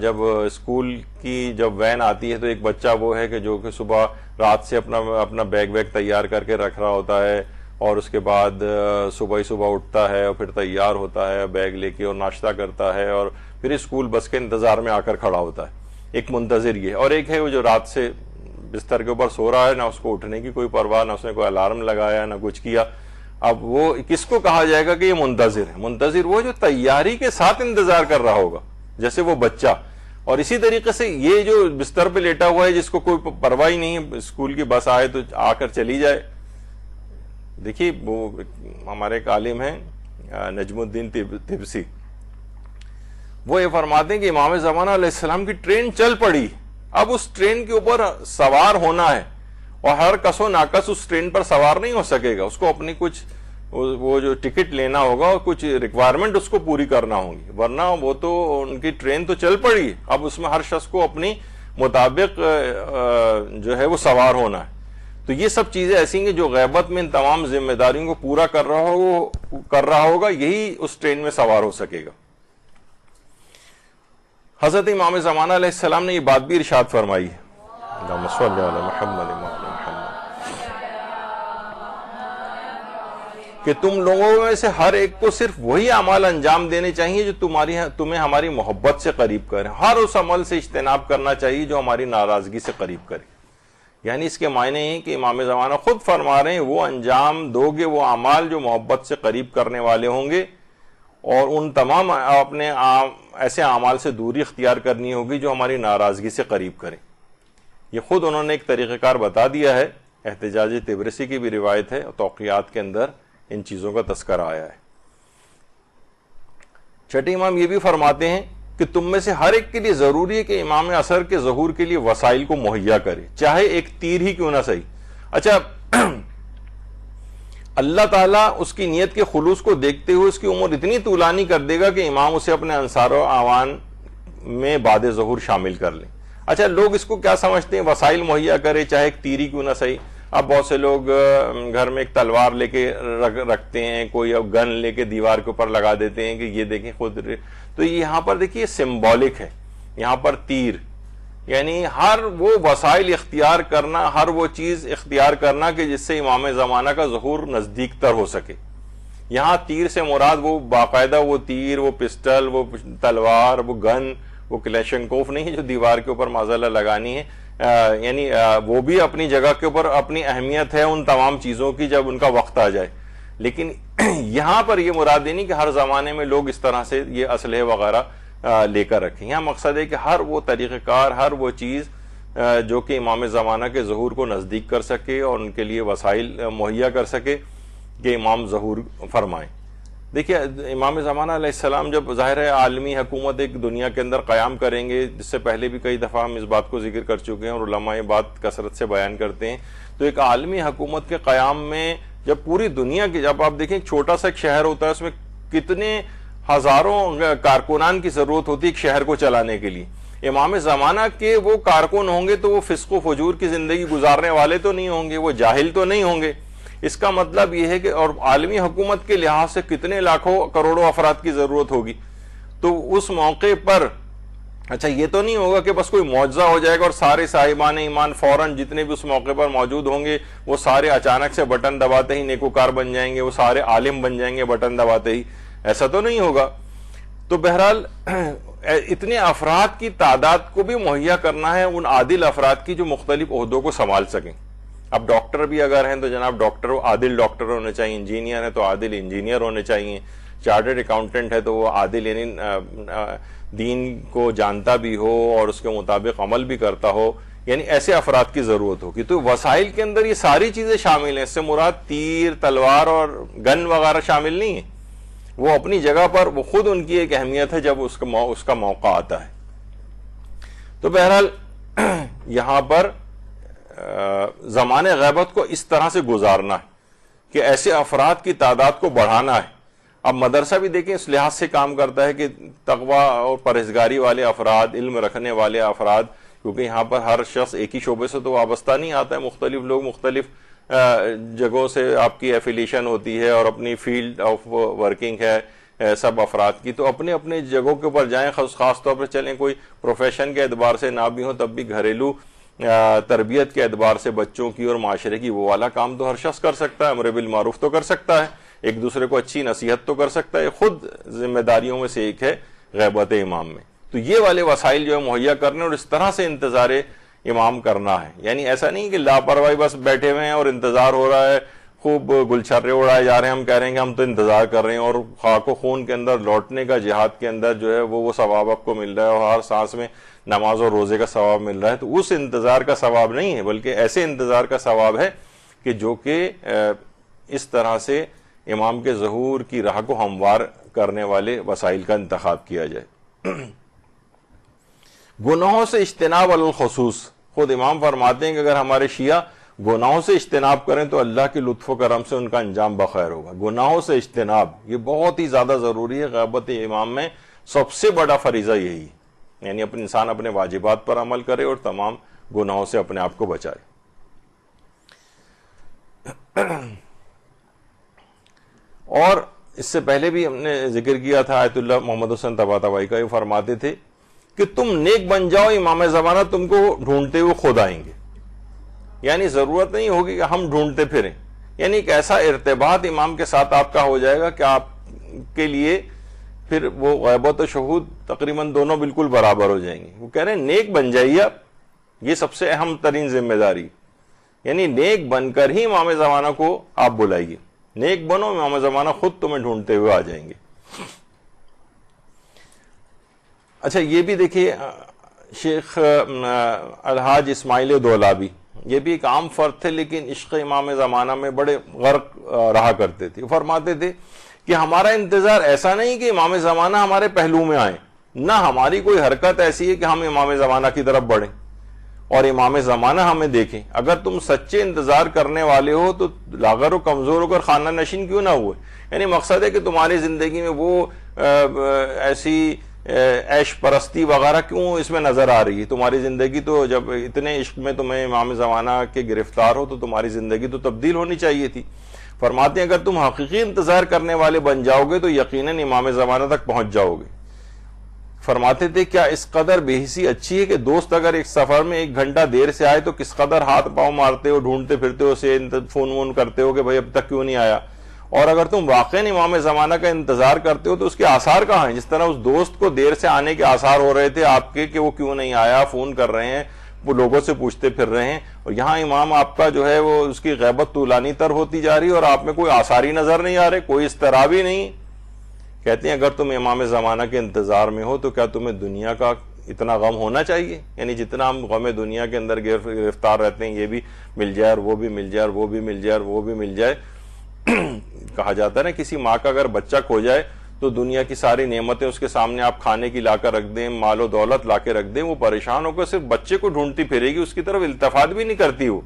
A: جب اسکول کی جب وین آتی ہے تو ایک بچہ وہ ہے کہ جو کہ صبح رات سے اپنا بیگ تیار کر کے رکھ رہا ہوتا ہے، اور اس کے بعد صبح ہی صبح اٹھتا ہے اور پھر تیار ہوتا ہے بیگ لے کے اور ناشتہ کرتا ہے، اور پھر اسکول بس کے انتظار میں آ کر کھڑا ہوتا ہے. ایک منتظر یہ، اور ایک ہے وہ جو رات سے بستر کے اوپر سو رہا ہے، نہ اس کو اٹھنے کی کوئی پرواہ، نہ اس نے کوئی الارم لگایا، نہ کچھ کیا. اب وہ کس کو کہا جائے گا کہ یہ منتظر ہے؟ منتظر وہ جو تیاری کے ساتھ انتظار کر رہا ہوگا، جیسے وہ بچہ. اور اسی طریقے سے یہ جو بستر پہ لیٹا ہوا ہے جس کو کوئی پرواہ ہی نہیں ہے، اسکول کی بس آئے تو آ کر چلی جائے. دیکھیے وہ ہمارے ایک عالم ہیں نجم الدین طبسی، وہ یہ فرماتے ہیں کہ امام زمانہ علیہ السلام کی ٹرین چل پڑی، اب اس ٹرین کے اوپر سوار ہونا ہے، اور ہر کس و ناکس اس ٹرین پر سوار نہیں ہو سکے گا. اس کو اپنی کچھ وہ جو ٹکٹ لینا ہوگا اور کچھ ریکوائرمنٹ اس کو پوری کرنا ہوگی، ورنہ وہ تو ان کی ٹرین تو چل پڑی، اب اس میں ہر شخص کو اپنی مطابق جو ہے وہ سوار ہونا ہے. تو یہ سب چیزیں ایسی ہیں جو غیبت میں ان تمام ذمہ داریوں کو پورا کر رہا ہوگا، یہی اس ٹرین میں سوار ہو سکے گا. حضرت امام زمانہ علیہ السلام نے یہ بات بھی ارشاد فرمائی ہے، اللہم صلی علی محمد کہ تم لوگوں میں سے ہر ایک کو صرف وہی اعمال انجام دینے چاہیے جو تمہیں ہماری محبت سے قریب کریں، ہر اس عمل سے اجتناب کرنا چاہیے جو ہماری ناراضگی سے قریب کرے. یعنی اس کے معنی ہیں کہ امام زمانہ خود فرما رہے ہیں وہ انجام دو گے وہ اعمال جو محبت سے قریب کرنے والے ہوں گے، اور ان تمام اپنے ایسے اعمال سے دوری اختیار کرنی ہوگی جو ہماری ناراضگی سے قریب کریں. یہ خود انہوں نے ایک طریقہ کار بتا دیا ہے، احتجاج طبرسی کی بھی روایت ہے، توقیات کے اندر ان چیزوں کا تذکرہ آیا ہے. چھٹے امام یہ بھی فرماتے ہیں کہ تم میں سے ہر ایک کے لیے ضروری ہے کہ امام عصر کے ظہور کے لیے وسائل کو مہیا کرے، چاہے ایک تیر ہی کیوں نہ صحیح. اچھا، اللہ تعالیٰ اس کی نیت کے خلوص کو دیکھتے ہوئے اس کی عمر اتنی طولانی کر دے گا کہ امام اسے اپنے انصار و اعوان میں بعد ظہور شامل کر لیں. اچھا، لوگ اس کو کیا سمجھتے ہیں وسائل مہیا کرے چاہے ایک تیر ہی کیوں نہ صحیح. اب بہت سے لوگ گھر میں ایک تلوار لے کے رکھتے ہیں، کوئی اب گن لے کے دیوار کے اوپر لگا دیتے ہیں کہ یہ دیکھیں خود. تو یہاں پر دیکھیے سمبولک ہے، یہاں پر تیر یعنی ہر وہ وسائل اختیار کرنا، ہر وہ چیز اختیار کرنا کہ جس سے امام زمانہ کا ظہور نزدیک تر ہو سکے. یہاں تیر سے مراد وہ باقاعدہ وہ تیر، وہ پسٹل، وہ تلوار، وہ گن، وہ کلیشنکوف نہیں جو دیوار کے اوپر معذاللہ لگانی ہے. یعنی وہ بھی اپنی جگہ کے اوپر اپنی اہمیت ہے ان تمام چیزوں کی جب ان کا وقت آ جائے، لیکن یہاں پر یہ مراد نہیں کہ ہر زمانے میں لوگ اس طرح سے یہ اسلحے وغیرہ لے کر رکھیں. یہاں مقصد ہے کہ ہر وہ طریقہ کار، ہر وہ چیز جو کہ امام زمانہ کے ظہور کو نزدیک کر سکے اور ان کے لیے وسائل مہیا کر سکے کہ امام ظہور فرمائیں. دیکھیے امام زمانہ علیہ السلام جب ظاہر ہے عالمی حکومت ایک دنیا کے اندر قیام کریں گے، جس سے پہلے بھی کئی دفعہ ہم اس بات کو ذکر کر چکے ہیں اور علماء یہ بات کثرت سے بیان کرتے ہیں. تو ایک عالمی حکومت کے قیام میں جب پوری دنیا کی، جب آپ دیکھیں ایک چھوٹا سا ایک شہر ہوتا ہے، اس میں کتنے ہزاروں کارکنان کی ضرورت ہوتی ہے ایک شہر کو چلانے کے لیے. امام زمانہ کے وہ کارکن ہوں گے تو وہ فسق و فجور کی زندگی گزارنے والے تو نہیں ہوں گے، وہ جاہل تو نہیں ہوں گے. اس کا مطلب یہ ہے کہ اور عالمی حکومت کے لحاظ سے کتنے لاکھوں کروڑوں افراد کی ضرورت ہوگی. تو اس موقع پر اچھا یہ تو نہیں ہوگا کہ بس کوئی معجزہ ہو جائے گا اور سارے صاحبان ایمان فوراً جتنے بھی اس موقع پر موجود ہوں گے وہ سارے اچانک سے بٹن دباتے ہی نیکوکار بن جائیں گے، وہ سارے عالم بن جائیں گے بٹن دباتے ہی. ایسا تو نہیں ہوگا. تو بہرحال اتنے افراد کی تعداد کو بھی مہیا کرنا ہے، ان عادل افراد کی جو مختلف عہدوں کو سنبھال سکیں. اب ڈاکٹر بھی اگر ہیں تو جناب ڈاکٹر عادل ڈاکٹر ہونے چاہیے، انجینئر ہے تو عادل انجینئر ہونے چاہیے، چارٹرڈ اکاؤنٹنٹ ہے تو وہ عادل یعنی دین کو جانتا بھی ہو اور اس کے مطابق عمل بھی کرتا ہو، یعنی ایسے افراد کی ضرورت ہوگی. تو وسائل کے اندر یہ ساری چیزیں شامل ہیں. اس سے مراد تیر، تلوار اور گن وغیرہ شامل نہیں ہیں. وہ اپنی جگہ پر وہ خود ان کی ایک اہمیت ہے جب اس کا موقع آتا ہے. تو بہرحال یہاں پر زمان غیبت کو اس طرح سے گزارنا ہے کہ ایسے افراد کی تعداد کو بڑھانا ہے. اب مدرسہ بھی دیکھیں اس لحاظ سے کام کرتا ہے کہ تقوی اور پرہیزگاری والے افراد، علم رکھنے والے افراد، کیونکہ یہاں پر ہر شخص ایک ہی شعبے سے تو وابستہ نہیں آتا ہے، مختلف لوگ مختلف جگہوں سے آپ کی ایفیلیشن ہوتی ہے اور اپنی فیلڈ آف ورکنگ ہے. سب افراد کی، تو اپنے اپنے جگہوں کے اوپر جائیں، خاص طور پر چلیں کوئی پروفیشن کے اعتبار سے نہ بھی ہو تب بھی گھریلو تربیت کے اعتبار سے بچوں کی اور معاشرے کی وہ والا کام تو ہر شخص کر سکتا ہے، امر بالمعروف تو کر سکتا ہے، ایک دوسرے کو اچھی نصیحت تو کر سکتا ہے، خود ذمہ داریوں میں سے ایک ہے غیبت امام میں۔ تو یہ والے وسائل جو ہے مہیا کرنے اور اس طرح سے انتظار امام کرنا ہے، یعنی ایسا نہیں کہ لاپرواہی بس بیٹھے ہوئے ہیں اور انتظار ہو رہا ہے، خوب گلچھرے اڑائے جا رہے ہیں، ہم کہہ رہے ہیں کہ ہم تو انتظار کر رہے ہیں اور خاک و خون کے اندر لوٹنے کا جہاد کے اندر جو ہے وہ ثواب آپ کو مل رہا ہے اور ہر سانس میں نماز اور روزے کا ثواب مل رہا ہے، تو اس انتظار کا ثواب نہیں ہے، بلکہ ایسے انتظار کا ثواب ہے کہ جو کہ اس طرح سے امام کے ظہور کی راہ کو ہموار کرنے والے وسائل کا انتخاب کیا جائے۔ گناہوں سے اجتناب الخصوص، خود امام فرماتے ہیں کہ اگر ہمارے شیعہ گناہوں سے اجتناب کریں تو اللہ کے لطف و کرم سے ان کا انجام بخیر ہوگا۔ گناہوں سے اجتناب یہ بہت ہی زیادہ ضروری ہے، غیبت امام میں سب سے بڑا فریضہ یہی ہے، یعنی انسان اپنے واجبات پر عمل کرے اور تمام گناہوں سے اپنے آپ کو بچائے۔ اور اس سے پہلے بھی ہم نے ذکر کیا تھا، آیت اللہ محمد حسین طباطبائی کا، یہ فرماتے تھے کہ تم نیک بن جاؤ، امام زمانہ تم کو ڈھونڈتے ہوئے خود آئیں گے، یعنی ضرورت نہیں ہوگی کہ ہم ڈھونڈتے پھریں، یعنی ایک ایسا ارتباط امام کے ساتھ آپ کا ہو جائے گا کہ آپ کے لیے پھر وہ غیبت و شہود تقریباً دونوں بالکل برابر ہو جائیں گے۔ وہ کہہ رہے ہیں نیک بن جائیے آپ، یہ سب سے اہم ترین ذمہ داری، یعنی نیک بن کر ہی امام زمانہ کو آپ بلائیے، نیک بنو، امام زمانہ خود تمہیں ڈھونڈتے ہوئے آ جائیں گے۔ اچھا یہ بھی دیکھیے شیخ الحاج اسماعیل دولابی، یہ بھی ایک عام فرد تھے لیکن عشق امام زمانہ میں بڑے غرق رہا کرتے تھے۔ فرماتے تھے کہ ہمارا انتظار ایسا نہیں کہ امام زمانہ ہمارے پہلو میں آئیں، نہ ہماری کوئی حرکت ایسی ہے کہ ہم امام زمانہ کی طرف بڑھیں اور امام زمانہ ہمیں دیکھیں۔ اگر تم سچے انتظار کرنے والے ہو تو لاغر و کمزور ہو کر خانہ نشین کیوں نہ ہوئے، یعنی مقصد ہے کہ تمہاری زندگی میں وہ ایسی عیش پرستی وغیرہ کیوں اس میں نظر آ رہی ہے؟ تمہاری زندگی تو جب اتنے عشق میں تمہیں امام زمانہ کے گرفتار ہو تو تمہاری زندگی تو تبدیل ہونی چاہیے تھی۔ فرماتے ہیں اگر تم حقیقی انتظار کرنے والے بن جاؤ گے تو یقیناً امام زمانہ تک پہنچ جاؤ گے۔ فرماتے تھے کیا اس قدر بے حسی اچھی ہے کہ دوست اگر ایک سفر میں 1 گھنٹہ دیر سے آئے تو کس قدر ہاتھ پاؤں مارتے ہو، ڈھونڈتے پھرتے ہو، اسے فون وون کرتے ہو کہ بھائی اب تک کیوں نہیں آیا، اور اگر تم واقعاً امام زمانہ کا انتظار کرتے ہو تو اس کے آثار کہاں ہیں؟ جس طرح اس دوست کو دیر سے آنے کے آثار ہو رہے تھے آپ کے کہ وہ کیوں نہیں آیا، فون کر رہے ہیں، وہ لوگوں سے پوچھتے پھر رہے ہیں، اور یہاں امام آپ کا جو ہے وہ اس کی غیبت طولانی تر ہوتی جا رہی ہے اور آپ میں کوئی آثار ہی نظر نہیں آ رہے، کوئی اضطراب ہی نہیں۔ کہتے ہیں اگر تم امام زمانہ کے انتظار میں ہو تو کیا تمہیں دنیا کا اتنا غم ہونا چاہیے؟ یعنی جتنا ہم غم دنیا کے اندر گرفتار رہتے ہیں، یہ بھی مل جائے اور وہ بھی مل جائے اور وہ بھی مل جائے اور وہ بھی مل جائے۔ کہا جاتا ہے نا کسی ماں کا اگر بچہ کھو جائے تو دنیا کی ساری نعمتیں اس کے سامنے آپ کھانے کی لا کر رکھ دیں، مال و دولت لا کے رکھ دیں، وہ پریشان ہو کر صرف بچے کو ڈھونڈتی پھرے گی، اس کی طرف التفات بھی نہیں کرتی ہو۔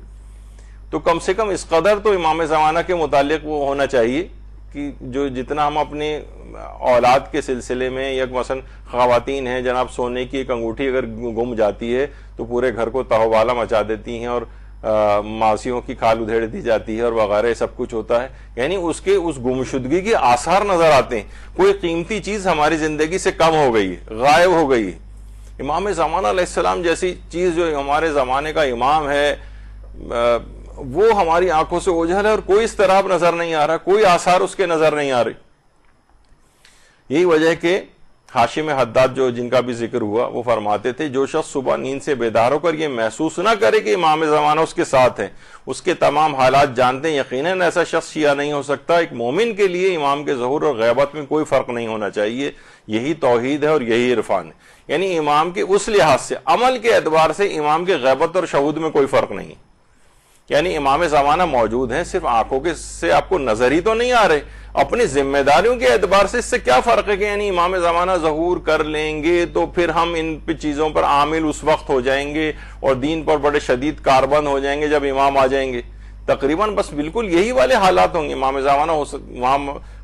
A: تو کم سے کم اس قدر تو امام زمانہ کے متعلق وہ ہونا چاہیے کہ جو جتنا ہم اپنے اولاد کے سلسلے میں، یا مثلا خواتین ہیں جناب، سونے کی ایک انگوٹھی اگر گم جاتی ہے تو پورے گھر کو تہوالا مچا دیتی ہیں اور ماسیوں کی کھال ادھیڑ دی جاتی ہے اور وغیرہ سب کچھ ہوتا ہے، یعنی اس کے اس گمشدگی کے آثار نظر آتے ہیں، کوئی قیمتی چیز ہماری زندگی سے کم ہو گئی ہے، غائب ہو گئی ہے۔ امام زمانہ علیہ السلام جیسی چیز جو ہمارے زمانے کا امام ہے وہ ہماری آنکھوں سے اوجھل ہے اور کوئی اضطراب نظر نہیں آ رہا، کوئی آثار اس کے نظر نہیں آ رہے۔ یہی وجہ ہے کہ حاشم حداد جو جن کا بھی ذکر ہوا وہ فرماتے تھے جو شخص صبح نیند سے بیدار ہو کر یہ محسوس نہ کرے کہ امام زمانہ اس کے ساتھ ہیں، اس کے تمام حالات جانتے ہیں، یقیناً ایسا شخص شیعہ نہیں ہو سکتا۔ ایک مومن کے لیے امام کے ظہور اور غیبت میں کوئی فرق نہیں ہونا چاہیے، یہی توحید ہے اور یہی عرفان ہے، یعنی امام کے اس لحاظ سے، عمل کے اعتبار سے امام کے غیبت اور شہود میں کوئی فرق نہیں، یعنی امام زمانہ موجود ہیں، صرف آنکھوں کے سے آپ کو نظر ہی تو نہیں آ رہے، اپنی ذمہ داریوں کے اعتبار سے اس سے کیا فرق ہے کہ یعنی امام زمانہ ظہور کر لیں گے تو پھر ہم ان چیزوں پر عامل اس وقت ہو جائیں گے اور دین پر بڑے شدید کاربند ہو جائیں گے جب امام آ جائیں گے۔ تقریباً بس بالکل یہی والے حالات ہوں گے۔ امام زمانہ وہاں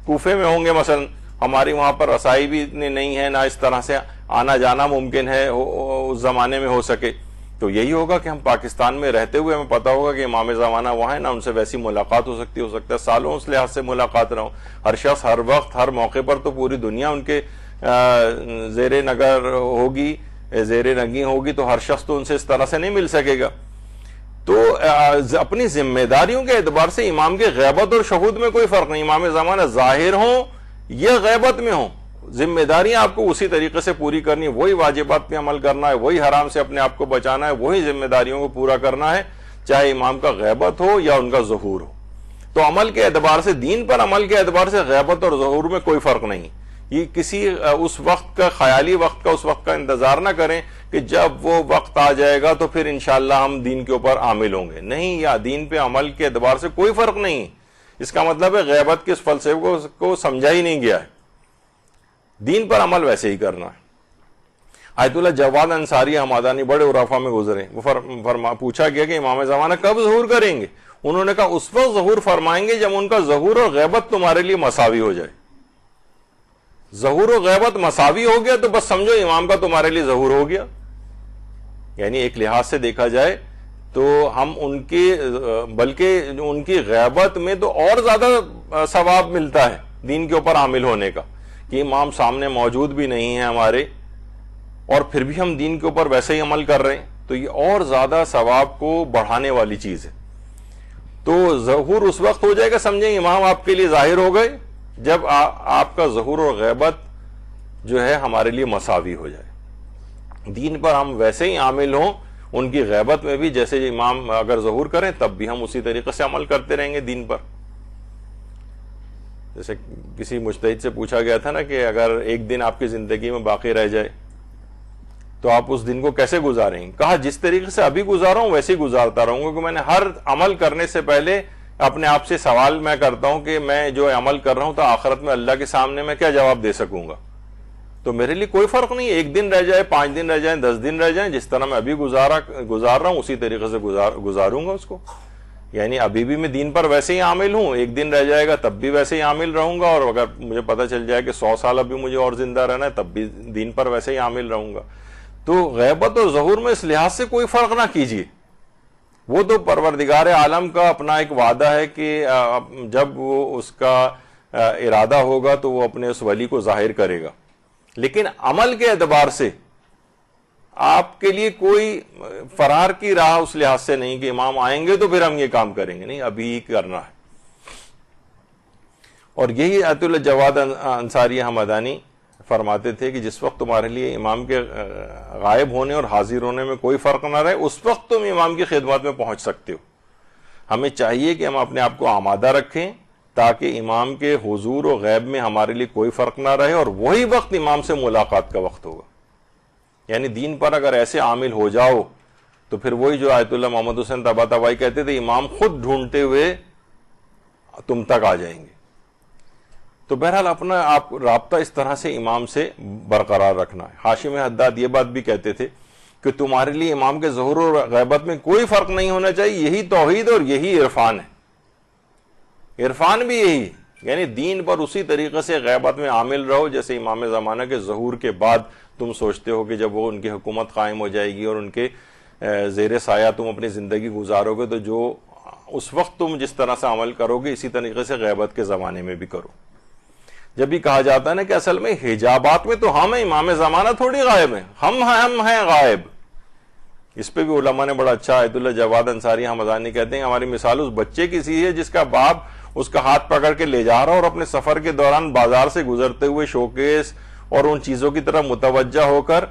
A: کوفے میں ہوں گے مثلا، ہماری وہاں پر رسائی بھی اتنی نہیں ہے، نہ اس طرح سے آنا جانا ممکن ہے اس زمانے میں ہو سکے، تو یہی ہوگا کہ ہم پاکستان میں رہتے ہوئے ہمیں پتا ہوگا کہ امام زمانہ وہاں ہے نا، ان سے ویسی ملاقات ہو سکتا ہے سالوں اس لحاظ سے ملاقات نہ ہو. ہر شخص ہر وقت ہر موقع پر تو پوری دنیا ان کے زیر نگر ہوگی، زیر نگی ہوگی، تو ہر شخص تو ان سے اس طرح سے نہیں مل سکے گا. تو اپنی ذمہ داریوں کے اعتبار سے امام کے غیبت اور شہود میں کوئی فرق نہیں. امام زمانہ ظاہر ہوں یا غیبت میں ہوں، ذمہ داریاں آپ کو اسی طریقے سے پوری کرنی، وہی واجبات پہ عمل کرنا ہے، وہی حرام سے اپنے آپ کو بچانا ہے، وہی ذمہ داریوں کو پورا کرنا ہے، چاہے امام کا غیبت ہو یا ان کا ظہور ہو. تو عمل کے اعتبار سے، دین پر عمل کے اعتبار سے غیبت اور ظہور میں کوئی فرق نہیں. یہ کسی اس وقت کا خیالی وقت کا، اس وقت کا انتظار نہ کریں کہ جب وہ وقت آ جائے گا تو پھر انشاءاللہ ہم دین کے اوپر عامل ہوں گے. نہیں، یا دین پہ عمل کے اعتبار سے کوئی فرق نہیں. اس کا مطلب ہے غیبت کے اس فلسفے کو سمجھا ہی نہیں گیا ہے. دین پر عمل ویسے ہی کرنا ہے. آیت اللہ جواد انصاری حمدانی بڑے عرفا میں گزرے، وہ پوچھا گیا کہ امام زمانہ کب ظہور کریں گے؟ انہوں نے کہا اس وقت ظہور فرمائیں گے جب ان کا ظہور اور غیبت تمہارے لیے مساوی ہو جائے. ظہور و غیبت مساوی ہو گیا تو بس سمجھو امام کا تمہارے لیے ظہور ہو گیا. یعنی ایک لحاظ سے دیکھا جائے تو ہم ان کے، بلکہ ان کی غیبت میں تو اور زیادہ ثواب ملتا ہے دین کے اوپر عامل ہونے کا، کہ امام سامنے موجود بھی نہیں ہے ہمارے اور پھر بھی ہم دین کے اوپر ویسے ہی عمل کر رہے ہیں، تو یہ اور زیادہ ثواب کو بڑھانے والی چیز ہے. تو ظہور اس وقت ہو جائے گا، سمجھیں امام آپ کے لیے ظاہر ہو گئے جب آپ کا ظہور اور غیبت جو ہے ہمارے لیے مساوی ہو جائے. دین پر ہم ویسے ہی عامل ہوں، ان کی غیبت میں بھی جیسے امام اگر ظہور کریں تب بھی ہم اسی طریقے سے عمل کرتے رہیں گے دین پر. جیسے کسی مجتہد سے پوچھا گیا تھا نا کہ اگر ایک دن آپ کی زندگی میں باقی رہ جائے تو آپ اس دن کو کیسے گزاریں گے؟ کہا جس طریقے سے ابھی گزارا ہوں ویسے ہی گزارتا رہوں گا، کہ میں نے ہر عمل کرنے سے پہلے اپنے آپ سے سوال میں کرتا ہوں کہ میں جو عمل کر رہا ہوں تو آخرت میں اللہ کے سامنے میں کیا جواب دے سکوں گا. تو میرے لیے کوئی فرق نہیں، ایک دن رہ جائے، 5 دن رہ جائیں، 10 دن رہ جائیں، جس طرح میں ابھی گزار رہا ہوں اسی طریقے سے گزاروں گا اس کو. یعنی ابھی بھی میں دین پر ویسے ہی عامل ہوں، ایک دن رہ جائے گا تب بھی ویسے ہی عامل رہوں گا، اور اگر مجھے پتہ چل جائے کہ 100 سال ابھی مجھے اور زندہ رہنا ہے تب بھی دین پر ویسے ہی عامل رہوں گا. تو غیبت اور ظہور میں اس لحاظ سے کوئی فرق نہ کیجیے. وہ تو پروردگار عالم کا اپنا ایک وعدہ ہے کہ جب وہ اس کا ارادہ ہوگا تو وہ اپنے اس ولی کو ظاہر کرے گا. لیکن عمل کے اعتبار سے آپ کے لیے کوئی فرار کی راہ اس لحاظ سے نہیں کہ امام آئیں گے تو پھر ہم یہ کام کریں گے، نہیں، ابھی ہی کرنا ہے. اور یہی آیت اللہ جواد انصاری حمدانی فرماتے تھے کہ جس وقت تمہارے لیے امام کے غائب ہونے اور حاضر ہونے میں کوئی فرق نہ رہے اس وقت تم امام کی خدمت میں پہنچ سکتے ہو. ہمیں چاہیے کہ ہم اپنے آپ کو آمادہ رکھیں تاکہ امام کے حضور و غیب میں ہمارے لیے کوئی فرق نہ رہے، اور وہی وقت امام سے ملاقات کا وقت ہوگا. یعنی دین پر اگر ایسے عامل ہو جاؤ تو پھر وہی جو آیت اللہ محمد حسین طباطبائی کہتے تھے، امام خود ڈھونڈتے ہوئے تم تک آ جائیں گے. تو بہرحال اپنا آپ رابطہ اس طرح سے امام سے برقرار رکھنا ہے. حاشم حداد یہ بات بھی کہتے تھے کہ تمہارے لیے امام کے ظہور اور غیبت میں کوئی فرق نہیں ہونا چاہیے، یہی توحید اور یہی عرفان ہے. عرفان بھی یہی ہے، یعنی دین پر اسی طریقے سے غیبت میں عامل رہو جیسے امام زمانہ کے ظہور کے بعد تم سوچتے ہو کہ جب وہ ان کی حکومت قائم ہو جائے گی اور ان کے زیر سایہ تم اپنی زندگی گزارو گے تو جو اس وقت تم جس طرح سے عمل کرو گے اسی طریقے سے غیبت کے زمانے میں بھی کرو. جب بھی کہا جاتا ہے نا کہ اصل میں حجابات میں تو ہم ہیں، امام زمانہ تھوڑی غائب ہیں، ہم ہیں غائب. اس پہ بھی علماء نے بڑا اچھا، آیت اللہ جواد انصاری حمدانی کہتے ہیں ہماری مثال اس بچے کی سی ہے جس کا باپ اس کا ہاتھ پکڑ کے لے جا رہا اور اپنے سفر کے دوران بازار سے گزرتے ہوئے شوکیس اور ان چیزوں کی طرف متوجہ ہو کر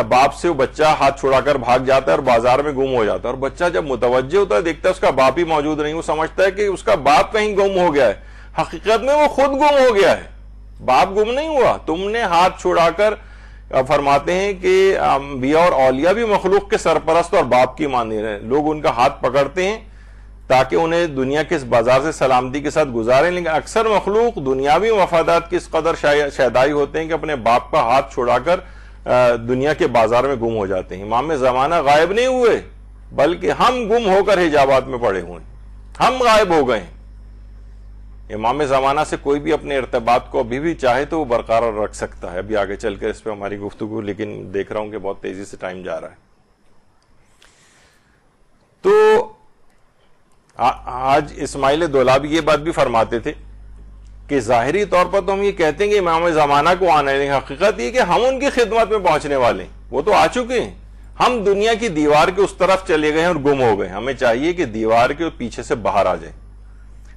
A: باپ سے وہ بچہ ہاتھ چھڑا کر بھاگ جاتا ہے اور بازار میں گم ہو جاتا ہے. اور بچہ جب متوجہ ہوتا ہے دیکھتا ہے اس کا باپ ہی موجود نہیں، وہ سمجھتا ہے کہ اس کا باپ کہیں گم ہو گیا ہے. حقیقت میں وہ خود گم ہو گیا ہے، باپ گم نہیں ہوا. تم نے ہاتھ چھڑا کر، فرماتے ہیں کہ انبیاء اور اولیاء بھی مخلوق کے سرپرست اور باپ کی مانند ہیں. لوگ ان کا ہاتھ پکڑتے ہیں تاکہ انہیں دنیا کے اس بازار سے سلامتی کے ساتھ گزاریں، لیکن اکثر مخلوق دنیاوی مفادات کی اس قدر شیدائی ہوتے ہیں کہ اپنے باپ کا ہاتھ چھڑا کر دنیا کے بازار میں گم ہو جاتے ہیں. امام زمانہ غائب نہیں ہوئے بلکہ ہم گم ہو کر حجابات میں پڑے ہوئے ہیں، ہم غائب ہو گئے ہیں. امام زمانہ سے کوئی بھی اپنے ارتباط کو ابھی بھی چاہے تو وہ برقرار رکھ سکتا ہے. ابھی آگے چل کر اس پہ ہماری گفتگو، لیکن دیکھ رہا ہوں کہ بہت تیزی سے ٹائم جا رہا ہے. حاج اسماعیل دولابی یہ بات بھی فرماتے تھے کہ ظاہری طور پر تو ہم یہ کہتے ہیں کہ امام زمانہ کو آنا ہے، حقیقت یہ کہ ہم ان کی خدمت میں پہنچنے والے ہیں، وہ تو آ چکے ہیں، ہم دنیا کی دیوار کے اس طرف چلے گئے ہیں اور گم ہو گئے. ہمیں چاہیے کہ دیوار کے پیچھے سے باہر آ جائیں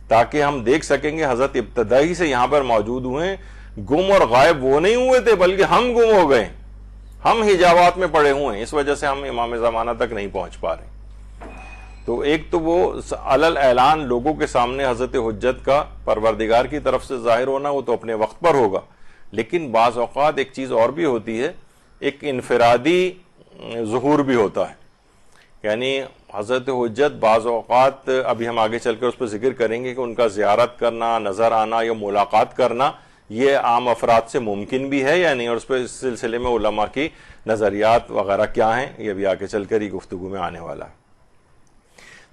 A: تاکہ ہم دیکھ سکیں گے حضرت ابتدائی سے یہاں پر موجود ہوئے ہیں. گم اور غائب وہ نہیں ہوئے تھے بلکہ ہم گم ہو گئے، ہم حجابات میں پڑے ہوئے ہیں، اس وجہ سے ہم امام زمانہ تک نہیں پہنچ پا رہے. تو ایک تو وہ علل اعلان لوگوں کے سامنے حضرت حجت کا پروردگار کی طرف سے ظاہر ہونا، وہ تو اپنے وقت پر ہوگا. لیکن بعض اوقات ایک چیز اور بھی ہوتی ہے، ایک انفرادی ظہور بھی ہوتا ہے. یعنی حضرت حجت بعض اوقات، ابھی ہم آگے چل کر اس پہ ذکر کریں گے کہ ان کا زیارت کرنا، نظر آنا یا ملاقات کرنا یہ عام افراد سے ممکن بھی ہے یا نہیں، اور اس پہ اس سلسلے میں علماء کی نظریات وغیرہ کیا ہیں یہ بھی آگے چل کر ہی گفتگو میں آنے والا ہے.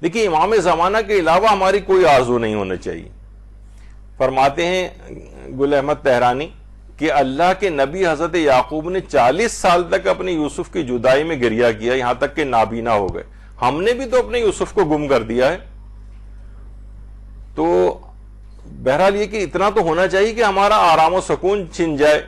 A: دیکھیے امام زمانہ کے علاوہ ہماری کوئی آرزو نہیں ہونا چاہیے. فرماتے ہیں گل احمد تہرانی کہ اللہ کے نبی حضرت یعقوب نے 40 سال تک اپنے یوسف کی جدائی میں گریہ کیا، یہاں تک کہ نابینا ہو گئے. ہم نے بھی تو اپنے یوسف کو گم کر دیا ہے. تو بہرحال یہ کہ اتنا تو ہونا چاہیے کہ ہمارا آرام و سکون چھن جائے،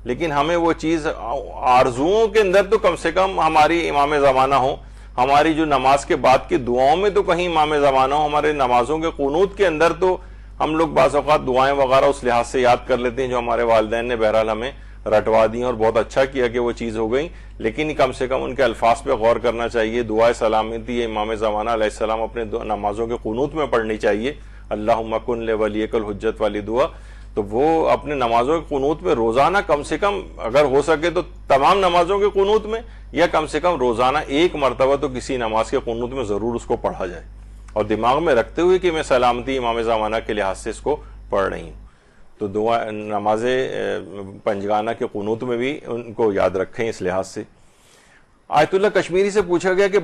A: لیکن ہمیں وہ چیز آرزوؤں کے اندر تو کم سے کم ہماری امام زمانہ ہو. ہماری جو نماز کے بعد کی دعاؤں میں تو کہیں امام زمانہ ہو. ہمارے نمازوں کے قنوت کے اندر تو ہم لوگ بعض اوقات دعائیں وغیرہ اس لحاظ سے یاد کر لیتے ہیں جو ہمارے والدین نے بہرحال ہمیں رٹوا دی اور بہت اچھا کیا کہ وہ چیز ہو گئی، لیکن کم سے کم ان کے الفاظ پہ غور کرنا چاہیے. دعائے سلامتی امام زمانہ علیہ السلام اپنے نمازوں کے قنوت میں پڑھنی چاہیے. اللہم کن لولیک الحجت والی دعا، تو وہ اپنے نمازوں کے قنوت میں روزانہ کم سے کم اگر ہو سکے تو تمام نمازوں کے قنوت میں یا کم سے کم روزانہ ایک مرتبہ تو کسی نماز کے قنوت میں ضرور اس کو پڑھا جائے، اور دماغ میں رکھتے ہوئے کہ میں سلامتی امام زمانہ کے لحاظ سے اس کو پڑھ رہی ہوں. تو دعا نماز پنجگانہ کے قنوت میں بھی ان کو یاد رکھیں اس لحاظ سے. آیت اللہ کشمیری سے پوچھا گیا کہ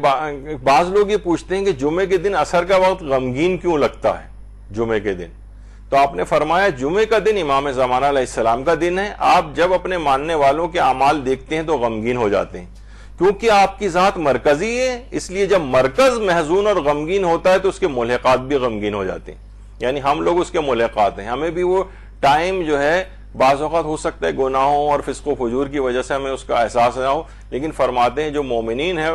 A: بعض لوگ یہ پوچھتے ہیں کہ جمعے کے دن عصر کا وقت غمگین کیوں لگتا ہے جمعے کے دن؟ تو آپ نے فرمایا جمعے کا دن امام زمانہ علیہ السلام کا دن ہے. آپ جب اپنے ماننے والوں کے اعمال دیکھتے ہیں تو غمگین ہو جاتے ہیں، کیونکہ آپ کی ذات مرکزی ہے. اس لیے جب مرکز محزون اور غمگین ہوتا ہے تو اس کے ملحقات بھی غمگین ہو جاتے ہیں. یعنی ہم لوگ اس کے ملحقات ہیں، ہمیں بھی وہ ٹائم جو ہے بعض اوقات ہو سکتا ہے گناہوں اور فسق و فجور کی وجہ سے ہمیں اس کا احساس نہ ہو، لیکن فرماتے ہیں جو مومنین ہیں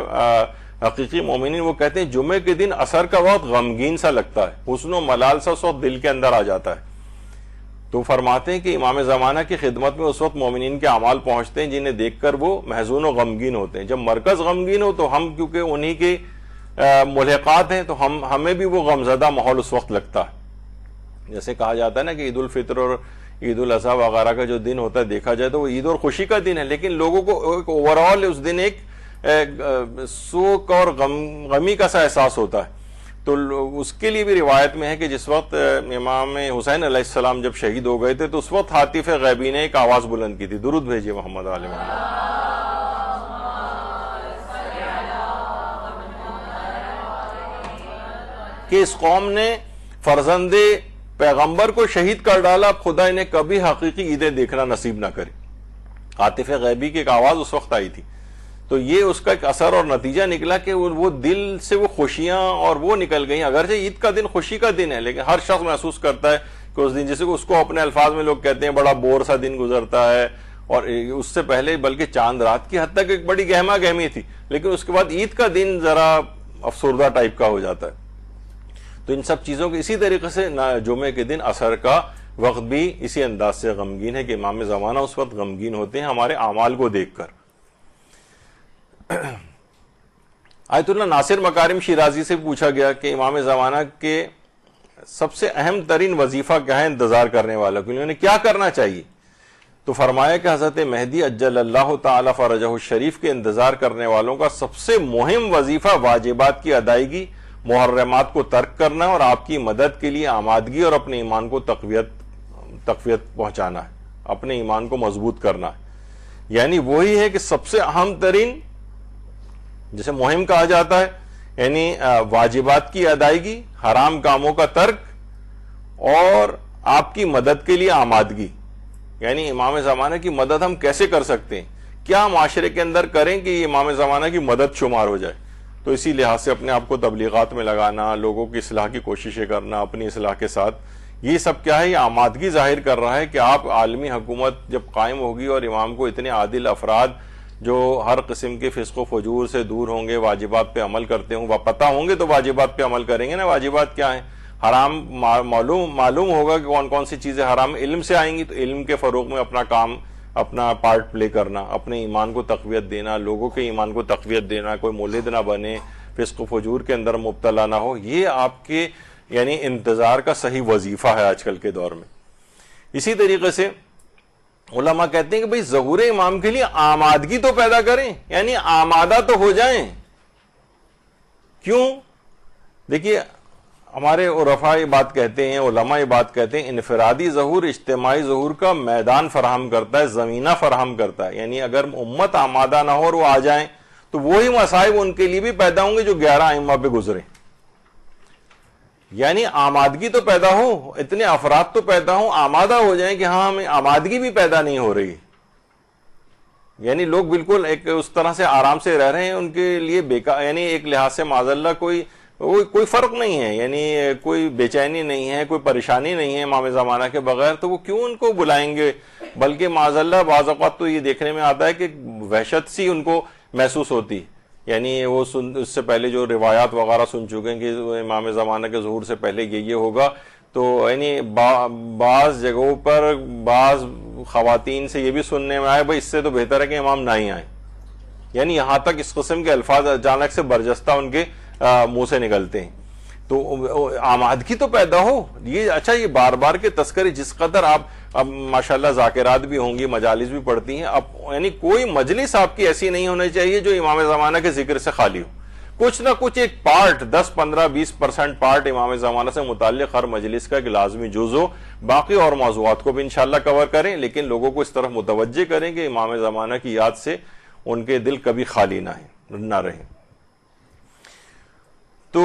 A: حقیقی مومنین وہ کہتے ہیں جمعے کے دن عصر کا وقت غمگین سا لگتا ہے، حزن و ملال سا اس وقت دل کے اندر آ جاتا ہے. تو فرماتے ہیں کہ امام زمانہ کی خدمت میں اس وقت مومنین کے اعمال پہنچتے ہیں جنہیں دیکھ کر وہ محزون و غمگین ہوتے ہیں. جب مرکز غمگین ہو تو ہم کیونکہ انہی کے ملحقات ہیں تو ہمیں بھی وہ غمزدہ ماحول اس وقت لگتا ہے. جیسے کہا جاتا ہے نا کہ عید الفطر اور عید الاضحیٰ وغیرہ کا جو دن ہوتا ہے دیکھا جائے تو وہ عید اور خوشی کا دن ہے، لیکن لوگوں کو ایک اوور آل اس دن ایک سوک اور غمی کا سا احساس ہوتا ہے. تو اس کے لیے بھی روایت میں ہے کہ جس وقت امام حسین علیہ السلام جب شہید ہو گئے تھے تو اس وقت ہاتف غیبی نے ایک آواز بلند کی تھی، درود بھیجیے محمد آل محمد، کہ اس قوم نے فرزند پیغمبر کو شہید کر ڈالا، اب خدا انہیں کبھی حقیقی عیدیں دیکھنا نصیب نہ کرے. ہاتف غیبی کی ایک آواز اس وقت آئی تھی. تو یہ اس کا ایک اثر اور نتیجہ نکلا کہ وہ دل سے وہ خوشیاں اور وہ نکل گئیں. اگرچہ عید کا دن خوشی کا دن ہے لیکن ہر شخص محسوس کرتا ہے کہ اس دن، جیسے کہ اس کو اپنے الفاظ میں لوگ کہتے ہیں بڑا بور سا دن گزرتا ہے، اور اس سے پہلے بلکہ چاند رات کی حد تک ایک بڑی گہما گہمی تھی، لیکن اس کے بعد عید کا دن ذرا افسردہ ٹائپ کا ہو جاتا ہے. تو ان سب چیزوں کے اسی طریقے سے جمعے کے دن عصر کا وقت بھی اسی انداز سے غمگین ہے کہ امام زمانہ اس وقت غمگین ہوتے ہیں ہمارے اعمال کو دیکھ کر. آیت اللہ ناصر مکارم شیرازی سے پوچھا گیا کہ امام زمانہ کے سب سے اہم ترین وظیفہ کیا ہے انتظار کرنے والا کو، انہیں کیا کرنا چاہیے؟ تو فرمایا کہ حضرت مہدی اجل اللہ تعالی فرجہ الشریف کے انتظار کرنے والوں کا سب سے مہم وظیفہ واجبات کی ادائیگی، محرمات کو ترک کرنا اور آپ کی مدد کے لیے آمادگی اور اپنے ایمان کو تقویت پہنچانا ہے، اپنے ایمان کو مضبوط کرنا ہے. یعنی وہی ہے کہ سب سے اہم ترین جسے مہم کہا جاتا ہے، یعنی واجبات کی ادائیگی، حرام کاموں کا ترک اور آپ کی مدد کے لیے آمادگی. یعنی امام زمانہ کی مدد ہم کیسے کر سکتے ہیں، کیا معاشرے کے اندر کریں کہ یہ امام زمانہ کی مدد شمار ہو جائے. تو اسی لحاظ سے اپنے آپ کو تبلیغات میں لگانا، لوگوں کی اصلاح کی کوششیں کرنا اپنی اصلاح کے ساتھ، یہ سب کیا ہے؟ یہ آمادگی ظاہر کر رہا ہے کہ آپ عالمی حکومت جب قائم ہوگی اور امام کو اتنے عادل افراد جو ہر قسم کے فسق و فجور سے دور ہوں گے، واجبات پہ عمل کرتے ہوں، پتہ ہوں گے تو واجبات پہ عمل کریں گے نا۔ واجبات کیا ہیں؟ حرام معلوم ہوگا کہ کون کون سی چیزیں حرام علم سے آئیں گی، تو علم کے فروغ میں اپنا کام، اپنا پارٹ پلے کرنا، اپنے ایمان کو تقویت دینا، لوگوں کے ایمان کو تقویت دینا، کوئی مولد نہ بنے، فسق و فجور کے اندر مبتلا نہ ہو، یہ آپ کے یعنی انتظار کا صحیح وظیفہ ہے آج کل کے دور میں۔ اسی طریقے سے علماء کہتے ہیں کہ بھئی ظہور امام کے لیے آمادگی تو پیدا کریں، یعنی آمادہ تو ہو جائیں۔ کیوں؟ دیکھیے ہمارے عرفاء یہ بات کہتے ہیں، علماء یہ بات کہتے ہیں، انفرادی ظہور اجتماعی ظہور کا میدان فراہم کرتا ہے، زمینہ فراہم کرتا ہے۔ یعنی اگر امت آمادہ نہ ہو اور وہ آ جائیں تو وہی مصائب ان کے لیے بھی پیدا ہوں گے جو 11 ائمہ پہ گزرے۔ یعنی آمادگی تو پیدا ہو، اتنے افراد تو پیدا ہوں، آمادہ ہو جائیں کہ ہاں ہمیں آمادگی بھی پیدا نہیں ہو رہی، یعنی لوگ بالکل ایک اس طرح سے آرام سے رہ رہے ہیں، ان کے لیے بیکار، یعنی ایک لحاظ سے معاذ اللہ کوئی فرق نہیں ہے، یعنی کوئی بے چینی نہیں ہے، کوئی پریشانی نہیں ہے امام زمانہ کے بغیر، تو وہ کیوں ان کو بلائیں گے؟ بلکہ معاذ اللہ بعض اوقات تو یہ دیکھنے میں آتا ہے کہ وحشت سی ان کو محسوس ہوتی، یعنی وہ اس سے پہلے جو روایات وغیرہ سن چکے ہیں کہ امام زمانہ کے ظہور سے پہلے یہ ہوگا، تو یعنی بعض جگہوں پر بعض خواتین سے یہ بھی سننے میں آئے بھائی اس سے تو بہتر ہے کہ امام نہ ہی آئیں، یعنی یہاں تک اس قسم کے الفاظ اچانک سے برجستہ ان کے منہ سے نکلتے ہیں۔ تو آمادگی تو پیدا ہو، یہ اچھا یہ بار بار کے تذکرے جس قدر آپ اب ماشاءاللہ ذاکرات بھی ہوں گی، مجالس بھی پڑھتی ہیں، اب یعنی کوئی مجلس آپ کی ایسی نہیں ہونی چاہیے جو امام زمانہ کے ذکر سے خالی ہو، کچھ نہ کچھ ایک پارٹ 10 15 20% پارٹ امام زمانہ سے متعلق ہر مجلس کا ایک لازمی جز ہو۔ باقی اور موضوعات کو بھی انشاءاللہ کور کریں، لیکن لوگوں کو اس طرف متوجہ کریں کہ امام زمانہ کی یاد سے ان کے دل کبھی خالی نہ رہیں۔ تو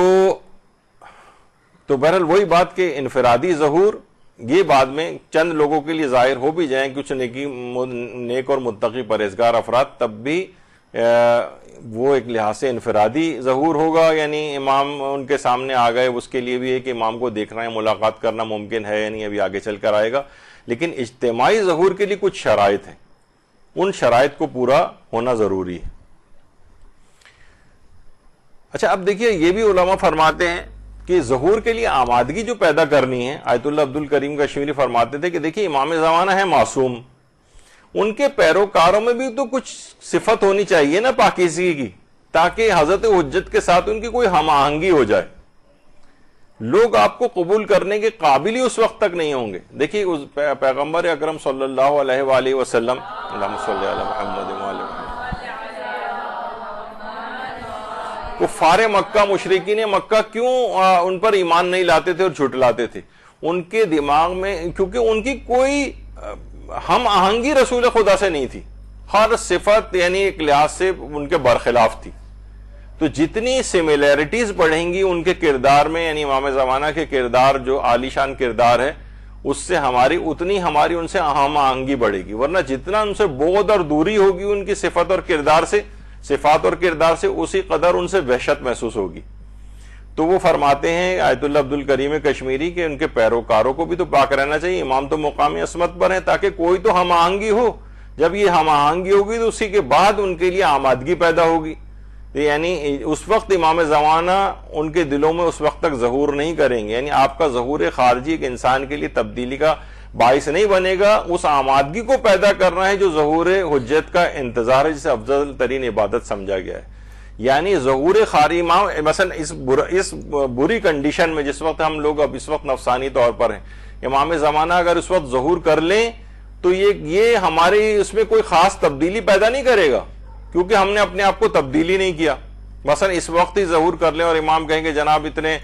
A: بہرحال وہی بات کہ انفرادی ظہور یہ بعد میں چند لوگوں کے لیے ظاہر ہو بھی جائیں، کچھ نیک اور متقی پرہیزگار افراد، تب بھی وہ ایک لحاظ سے انفرادی ظہور ہوگا، یعنی امام ان کے سامنے آ گئے، اس کے لیے بھی ہے کہ امام کو دیکھنا ہے، ملاقات کرنا ممکن ہے یا نہیں، ابھی آگے چل کر آئے گا۔ لیکن اجتماعی ظہور کے لیے کچھ شرائط ہیں، ان شرائط کو پورا ہونا ضروری ہے۔ اچھا اب دیکھیے یہ بھی علماء فرماتے ہیں کہ ظہور کے لیے آمادگی جو پیدا کرنی ہے، آیت اللہ عبد الکریم کشمیری فرماتے تھے کہ دیکھیے امام زمانہ ہے معصوم، ان کے پیروکاروں میں بھی تو کچھ صفت ہونی چاہیے نا پاکیزگی کی، تاکہ حضرت حجت کے ساتھ ان کی کوئی ہم آہنگی ہو جائے۔ لوگ آپ کو قبول کرنے کے قابل ہی اس وقت تک نہیں ہوں گے۔ دیکھیے پیغمبر اکرم صلی اللہ علیہ وآلہ وسلم، اللہم صلی علی محمد وآلہ محمد، کفار مکہ مشرکین مکہ کیوں ان پر ایمان نہیں لاتے تھے اور جھٹلاتے تھے؟ ان کے دماغ میں کیونکہ ان کی کوئی ہم آہنگی رسول خدا سے نہیں تھی، ہر صفت یعنی ایک لحاظ سے ان کے برخلاف تھی۔ تو جتنی سملیرٹیز بڑھیں گی ان کے کردار میں، یعنی امام زمانہ کے کردار جو عالی شان کردار ہے، اس سے اتنی ہماری ان سے ہم آہنگی بڑھے گی، ورنہ جتنا ان سے بغض اور دوری ہوگی ان کی صفات اور کردار سے اسی قدر ان سے وحشت محسوس ہوگی۔ تو وہ فرماتے ہیں آیت اللہ عبد الکریم کشمیری کہ ان کے پیروکاروں کو بھی تو پاک رہنا چاہیے، امام تو مقام عصمت پر ہیں، تاکہ کوئی تو ہم آہنگی ہو۔ جب یہ ہم آہنگی ہوگی تو اسی کے بعد ان کے لیے آمادگی پیدا ہوگی، یعنی اس وقت امام زمانہ ان کے دلوں میں اس وقت تک ظہور نہیں کریں گے، یعنی آپ کا ظہور خارجی ایک انسان کے لیے تبدیلی کا باعث نہیں بنے گا، اس آمادگی کو پیدا کرنا ہے جو ظہور حجت کا انتظار ہے، جسے افضل ترین عبادت سمجھا گیا ہے۔ یعنی ظہور خارجی مثلا اس بری کنڈیشن میں جس وقت ہم لوگ اب اس وقت نفسانی طور پر ہیں، امام زمانہ اگر اس وقت ظہور کر لیں تو یہ ہماری اس میں کوئی خاص تبدیلی پیدا نہیں کرے گا، کیونکہ ہم نے اپنے آپ کو تبدیلی نہیں کیا۔ مثلا اس وقت ہی ظہور کر لیں اور امام کہیں کہ جناب اتنے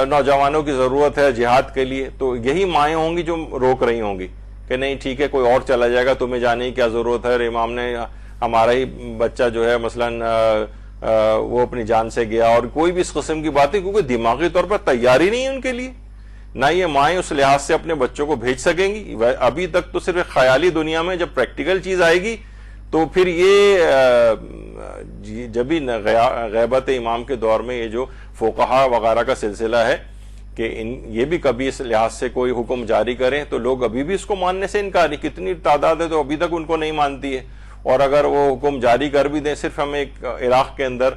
A: نوجوانوں کی ضرورت ہے جہاد کے لیے، تو یہی مائیں ہوں گی جو روک رہی ہوں گی کہ نہیں ٹھیک ہے کوئی اور چلا جائے گا، تمہیں جانے کی کیا ضرورت ہے، امام نے ہمارا ہی بچہ جو ہے مثلا وہ اپنی جان سے گیا، اور کوئی بھی اس قسم کی باتیں، کیونکہ دماغی طور پر تیاری نہیں ہے ان کے لیے، نہ یہ مائیں اس لحاظ سے اپنے بچوں کو بھیج سکیں گی۔ ابھی تک تو صرف خیالی دنیا میں، جب پریکٹیکل چیز آئے گی تو پھر یہ جب بھی غیبت امام کے دور میں یہ جو فقہا وغیرہ کا سلسلہ ہے کہ یہ بھی کبھی اس لحاظ سے کوئی حکم جاری کریں تو لوگ ابھی بھی اس کو ماننے سے انکاری، کتنی تعداد ہے تو ابھی تک ان کو نہیں مانتی ہے، اور اگر وہ حکم جاری کر بھی دیں، صرف ہمیں ایک عراق کے اندر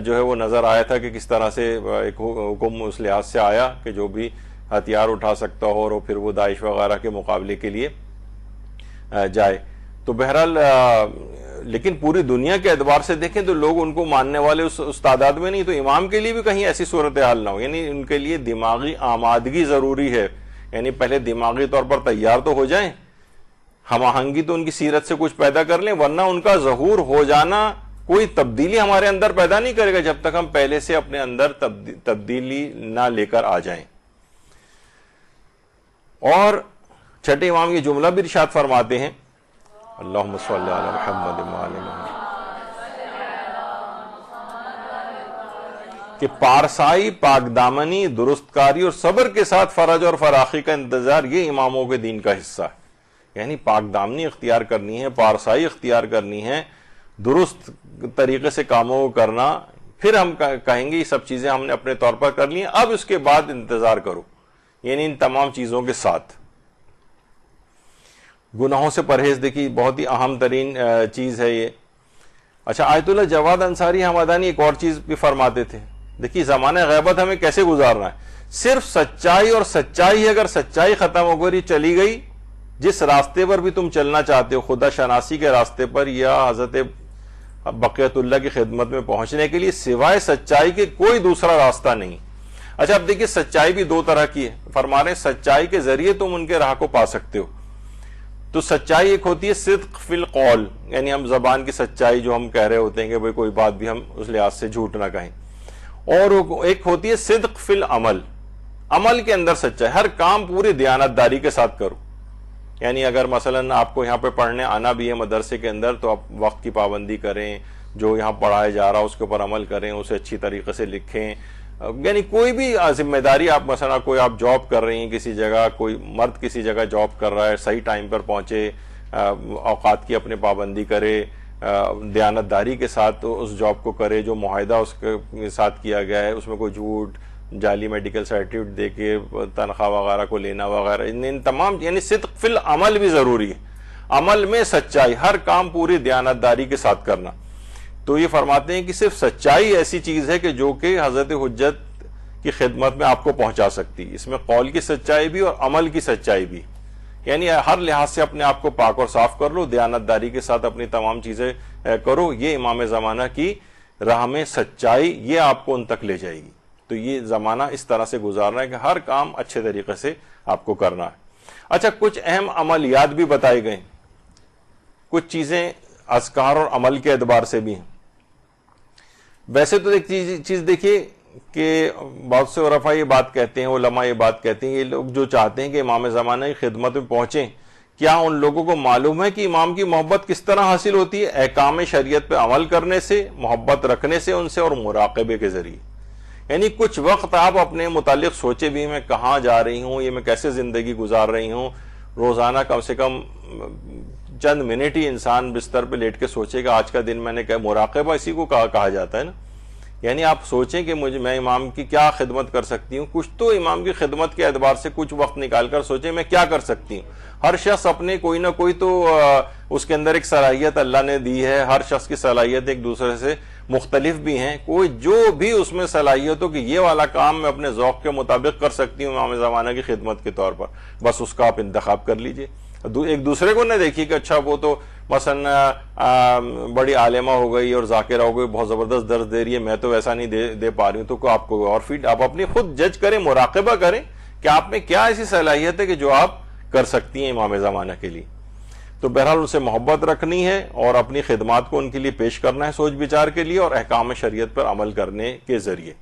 A: جو ہے وہ نظر آیا تھا کہ کس طرح سے ایک حکم اس لحاظ سے آیا کہ جو بھی ہتھیار اٹھا سکتا ہو اور پھر وہ داعش وغیرہ کے مقابلے کے لیے جائے. تو بہرحال لیکن پوری دنیا کے اعتبار سے دیکھیں تو لوگ ان کو ماننے والے اس تعداد میں نہیں، تو امام کے لیے بھی کہیں ایسی صورتحال نہ ہو. یعنی ان کے لیے دماغی آمادگی ضروری ہے، یعنی پہلے دماغی طور پر تیار تو ہو جائیں، ہم آہنگی تو ان کی سیرت سے کچھ پیدا کر لیں، ورنہ ان کا ظہور ہو جانا کوئی تبدیلی ہمارے اندر پیدا نہیں کرے گا جب تک ہم پہلے سے اپنے اندر تبدیلی نہ لے کر آ جائیں. اور چھٹے امام یہ جملہ بھی ارشاد فرماتے ہیں، اللہم صلی علی محمد وآل محمد، کہ پارسائی، پاک دامنی، درست کاری اور صبر کے ساتھ فرج اور فراخی کا انتظار یہ اماموں کے دین کا حصہ ہے. یعنی پاک دامنی اختیار کرنی ہے، پارسائی اختیار کرنی ہے، درست طریقے سے کاموں کو کرنا، پھر ہم کہیں گے یہ سب چیزیں ہم نے اپنے طور پر کر لی ہیں، اب اس کے بعد انتظار کرو. یعنی ان تمام چیزوں کے ساتھ گناہوں سے پرہیز، دیکھیے بہت ہی اہم ترین چیز ہے یہ. اچھا، آیت اللہ جواد انصاری حمدانی ایک اور چیز بھی فرماتے تھے، دیکھیے زمانہ غیبت ہمیں کیسے گزارنا ہے. صرف سچائی اور سچائی ہے، اگر سچائی ختم ہو گئی، چلی گئی، جس راستے پر بھی تم چلنا چاہتے ہو، خدا شناسی کے راستے پر یا حضرت بقیت اللہ کی خدمت میں پہنچنے کے لیے سوائے سچائی کے کوئی دوسرا راستہ نہیں. اچھا اب دیکھیے سچائی بھی دو طرح کی ہے، فرما رہے ہیں سچائی کے ذریعے تم ان کے راہ کو پا سکتے ہو. تو سچائی ایک ہوتی ہے صدق فی القول، یعنی ہم زبان کی سچائی جو ہم کہہ رہے ہوتے ہیں کہ بھئی کوئی بات بھی ہم اس لحاظ سے جھوٹ نہ کہیں، اور ایک ہوتی ہے صدق فی العمل، عمل کے اندر سچائی، ہر کام پوری دیانتداری کے ساتھ کرو. یعنی اگر مثلا آپ کو یہاں پہ پڑھنے آنا بھی ہے مدرسے کے اندر تو آپ وقت کی پابندی کریں، جو یہاں پڑھایا جا رہا اس کے اوپر عمل کریں، اسے اچھی طریقے سے لکھیں. یعنی کوئی بھی ذمہ داری، آپ مثلا کوئی آپ جاب کر رہی ہیں کسی جگہ، کوئی مرد کسی جگہ جاب کر رہا ہے، صحیح ٹائم پر پہنچے، اوقات کی اپنے پابندی کرے، دیانتداری کے ساتھ اس جاب کو کرے، جو معاہدہ اس کے ساتھ کیا گیا ہے اس میں کوئی جھوٹ، جعلی میڈیکل سرٹیفکیٹ دے کے تنخواہ وغیرہ کو لینا وغیرہ، ان تمام، یعنی صدق فی العمل بھی ضروری ہے، عمل میں سچائی، ہر کام پوری دیانتداری کے ساتھ کرنا. تو یہ فرماتے ہیں کہ صرف سچائی ایسی چیز ہے کہ جو کہ حضرت حجت کی خدمت میں آپ کو پہنچا سکتی، اس میں قول کی سچائی بھی اور عمل کی سچائی بھی. یعنی ہر لحاظ سے اپنے آپ کو پاک اور صاف کر لو، دیانتداری کے ساتھ اپنی تمام چیزیں کرو. یہ امام زمانہ کی راہ میں سچائی، یہ آپ کو ان تک لے جائے گی. تو یہ زمانہ اس طرح سے گزارنا ہے کہ ہر کام اچھے طریقے سے آپ کو کرنا ہے. اچھا، کچھ اہم عملیات بھی بتائے گئے، کچھ چیزیں اذکار اور عمل کے اعتبار سے بھی ہیں. ویسے تو ایک چیز دیکھیے کہ بہت سے عرفاء یہ بات کہتے ہیں، علماء یہ بات کہتے ہیں، یہ لوگ جو چاہتے ہیں کہ امام زمانہ کی خدمت میں پہنچیں، کیا ان لوگوں کو معلوم ہے کہ امام کی محبت کس طرح حاصل ہوتی ہے؟ احکام شریعت پہ عمل کرنے سے، محبت رکھنے سے ان سے، اور مراقبے کے ذریعے. یعنی کچھ وقت آپ اپنے متعلق سوچے بھی، میں کہاں جا رہی ہوں، یہ میں کیسے زندگی گزار رہی ہوں. روزانہ کم سے کم چند منٹ ہی انسان بستر پہ لیٹ کے سوچے گا آج کا دن میں نے کیا. مراقبہ اسی کو کہا جاتا ہے نا. یعنی آپ سوچیں کہ میں امام کی کیا خدمت کر سکتی ہوں. کچھ تو امام کی خدمت کے اعتبار سے کچھ وقت نکال کر سوچیں میں کیا کر سکتی ہوں. ہر شخص اپنے کوئی نہ کوئی تو اس کے اندر ایک صلاحیت اللہ نے دی ہے. ہر شخص کی صلاحیت ایک دوسرے سے مختلف بھی ہیں. کوئی جو بھی اس میں صلاحیت ہو کہ یہ والا کام میں اپنے ذوق کے مطابق کر سکتی ہوں امام زمانہ کی خدمت کے طور پر، بس اس کا آپ انتخاب کر لیجئے. ایک دوسرے کو نہ دیکھیے کہ اچھا وہ تو مثلا بڑی عالمہ ہو گئی اور ذاکرہ ہو گئی، بہت زبردست درس دے رہی ہے، میں تو ویسا نہیں دے پا رہی ہوں. تو آپ کو اور آپ اپنی خود جج کریں، مراقبہ کریں کہ آپ میں کیا ایسی صلاحیت ہے کہ جو آپ کر سکتی ہیں امام زمانہ کے لیے. تو بہرحال ان سے محبت رکھنی ہے اور اپنی خدمات کو ان کے لیے پیش کرنا ہے سوچ بچار کے لیے، اور احکام شریعت پر عمل کرنے کے ذریعے.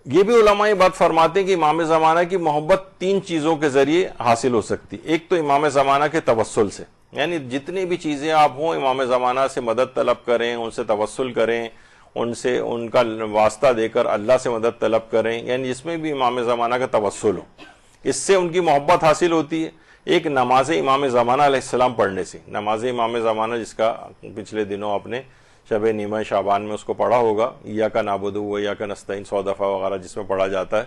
A: یہ بھی علماء یہ بات فرماتے ہیں کہ امام زمانہ کی محبت 3 چیزوں کے ذریعے حاصل ہو سکتی. ایک تو امام زمانہ کے توسل سے، یعنی جتنی بھی چیزیں آپ ہوں امام زمانہ سے مدد طلب کریں، ان سے توسل کریں، ان سے ان کا واسطہ دے کر اللہ سے مدد طلب کریں، یعنی جس میں بھی امام زمانہ کا توسل ہو، اس سے ان کی محبت حاصل ہوتی ہے. ایک نماز امام زمانہ علیہ السلام پڑھنے سے. نماز امام زمانہ جس کا پچھلے دنوں آپ نے شب نیمہ شعبان میں اس کو پڑھا ہوگا, ایاک نعبد و ایاک نستعین 100 دفعہ وغیرہ جس میں پڑھا جاتا ہے,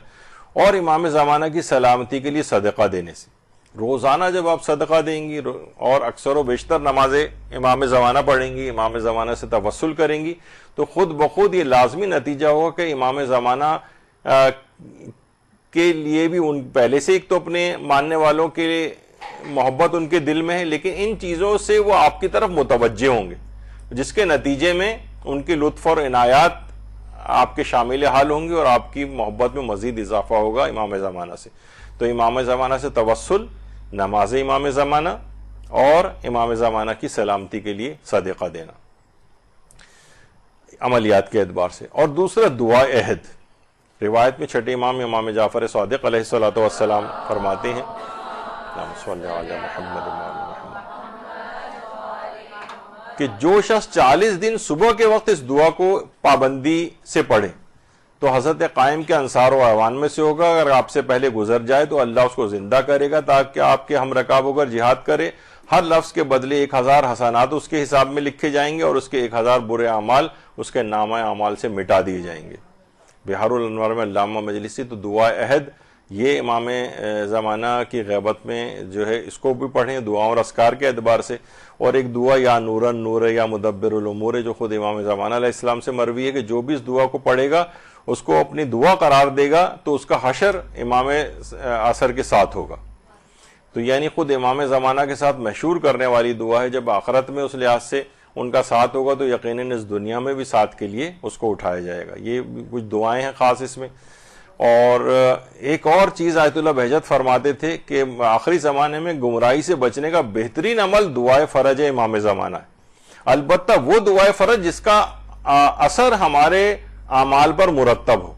A: اور امام زمانہ کی سلامتی کے لیے صدقہ دینے سے. روزانہ جب آپ صدقہ دیں گی اور اکثر و بیشتر نماز امام زمانہ پڑھیں گی, امام زمانہ سے توسل کریں گی, تو خود بخود یہ لازمی نتیجہ ہوگا کہ امام زمانہ کے لیے بھی ان پہلے سے ایک تو اپنے ماننے والوں کے محبت ان کے دل میں ہے, لیکن ان چیزوں سے وہ آپ کی طرف متوجہ ہوں گے, جس کے نتیجے میں ان کی لطف اور عنایات آپ کے شامل حال ہوں گی اور آپ کی محبت میں مزید اضافہ ہوگا امام زمانہ سے. تو امام زمانہ سے توسل, نماز امام زمانہ اور امام زمانہ کی سلامتی کے لیے صدقہ دینا عملیات کے اعتبار سے. اور دوسرا دعا عہد. روایت میں چھٹے امام امام جعفر صادق علیہ الصلوۃ والسلام فرماتے ہیں, کہ جو شخص 40 دن صبح کے وقت اس دعا کو پابندی سے پڑھے تو حضرت قائم کے انصار و اعوان میں سے ہوگا. اگر آپ سے پہلے گزر جائے تو اللہ اس کو زندہ کرے گا تاکہ آپ کے ہم رکاب ہو کر جہاد کرے. ہر لفظ کے بدلے 1000 حسنات اس کے حساب میں لکھے جائیں گے اور اس کے 1000 برے اعمال اس کے نامہ اعمال سے مٹا دیے جائیں گے. بہار الانوار میں علامہ مجلسی تو دعا عہد یہ امام زمانہ کی غیبت میں جو ہے اس کو بھی پڑھیں دعاؤں اور اذکار کے اعتبار سے. اور ایک دعا یا نورن نور یا مدبر الامور جو خود امام زمانہ علیہ السلام سے مروی ہے کہ جو بھی اس دعا کو پڑھے گا اس کو اپنی دعا قرار دے گا تو اس کا حشر امام عصر کے ساتھ ہوگا. تو یعنی خود امام زمانہ کے ساتھ مشہور کرنے والی دعا ہے. جب آخرت میں اس لحاظ سے ان کا ساتھ ہوگا تو یقیناً اس دنیا میں بھی ساتھ کے لیے اس کو اٹھایا جائے گا. یہ کچھ دعائیں ہیں خاص اس میں. اور ایک اور چیز آیت اللہ بہجت فرماتے تھے کہ آخری زمانے میں گمراہی سے بچنے کا بہترین عمل دعائے فرج امام زمانہ ہے. البتہ وہ دعائے فرج جس کا اثر ہمارے اعمال پر مرتب ہو.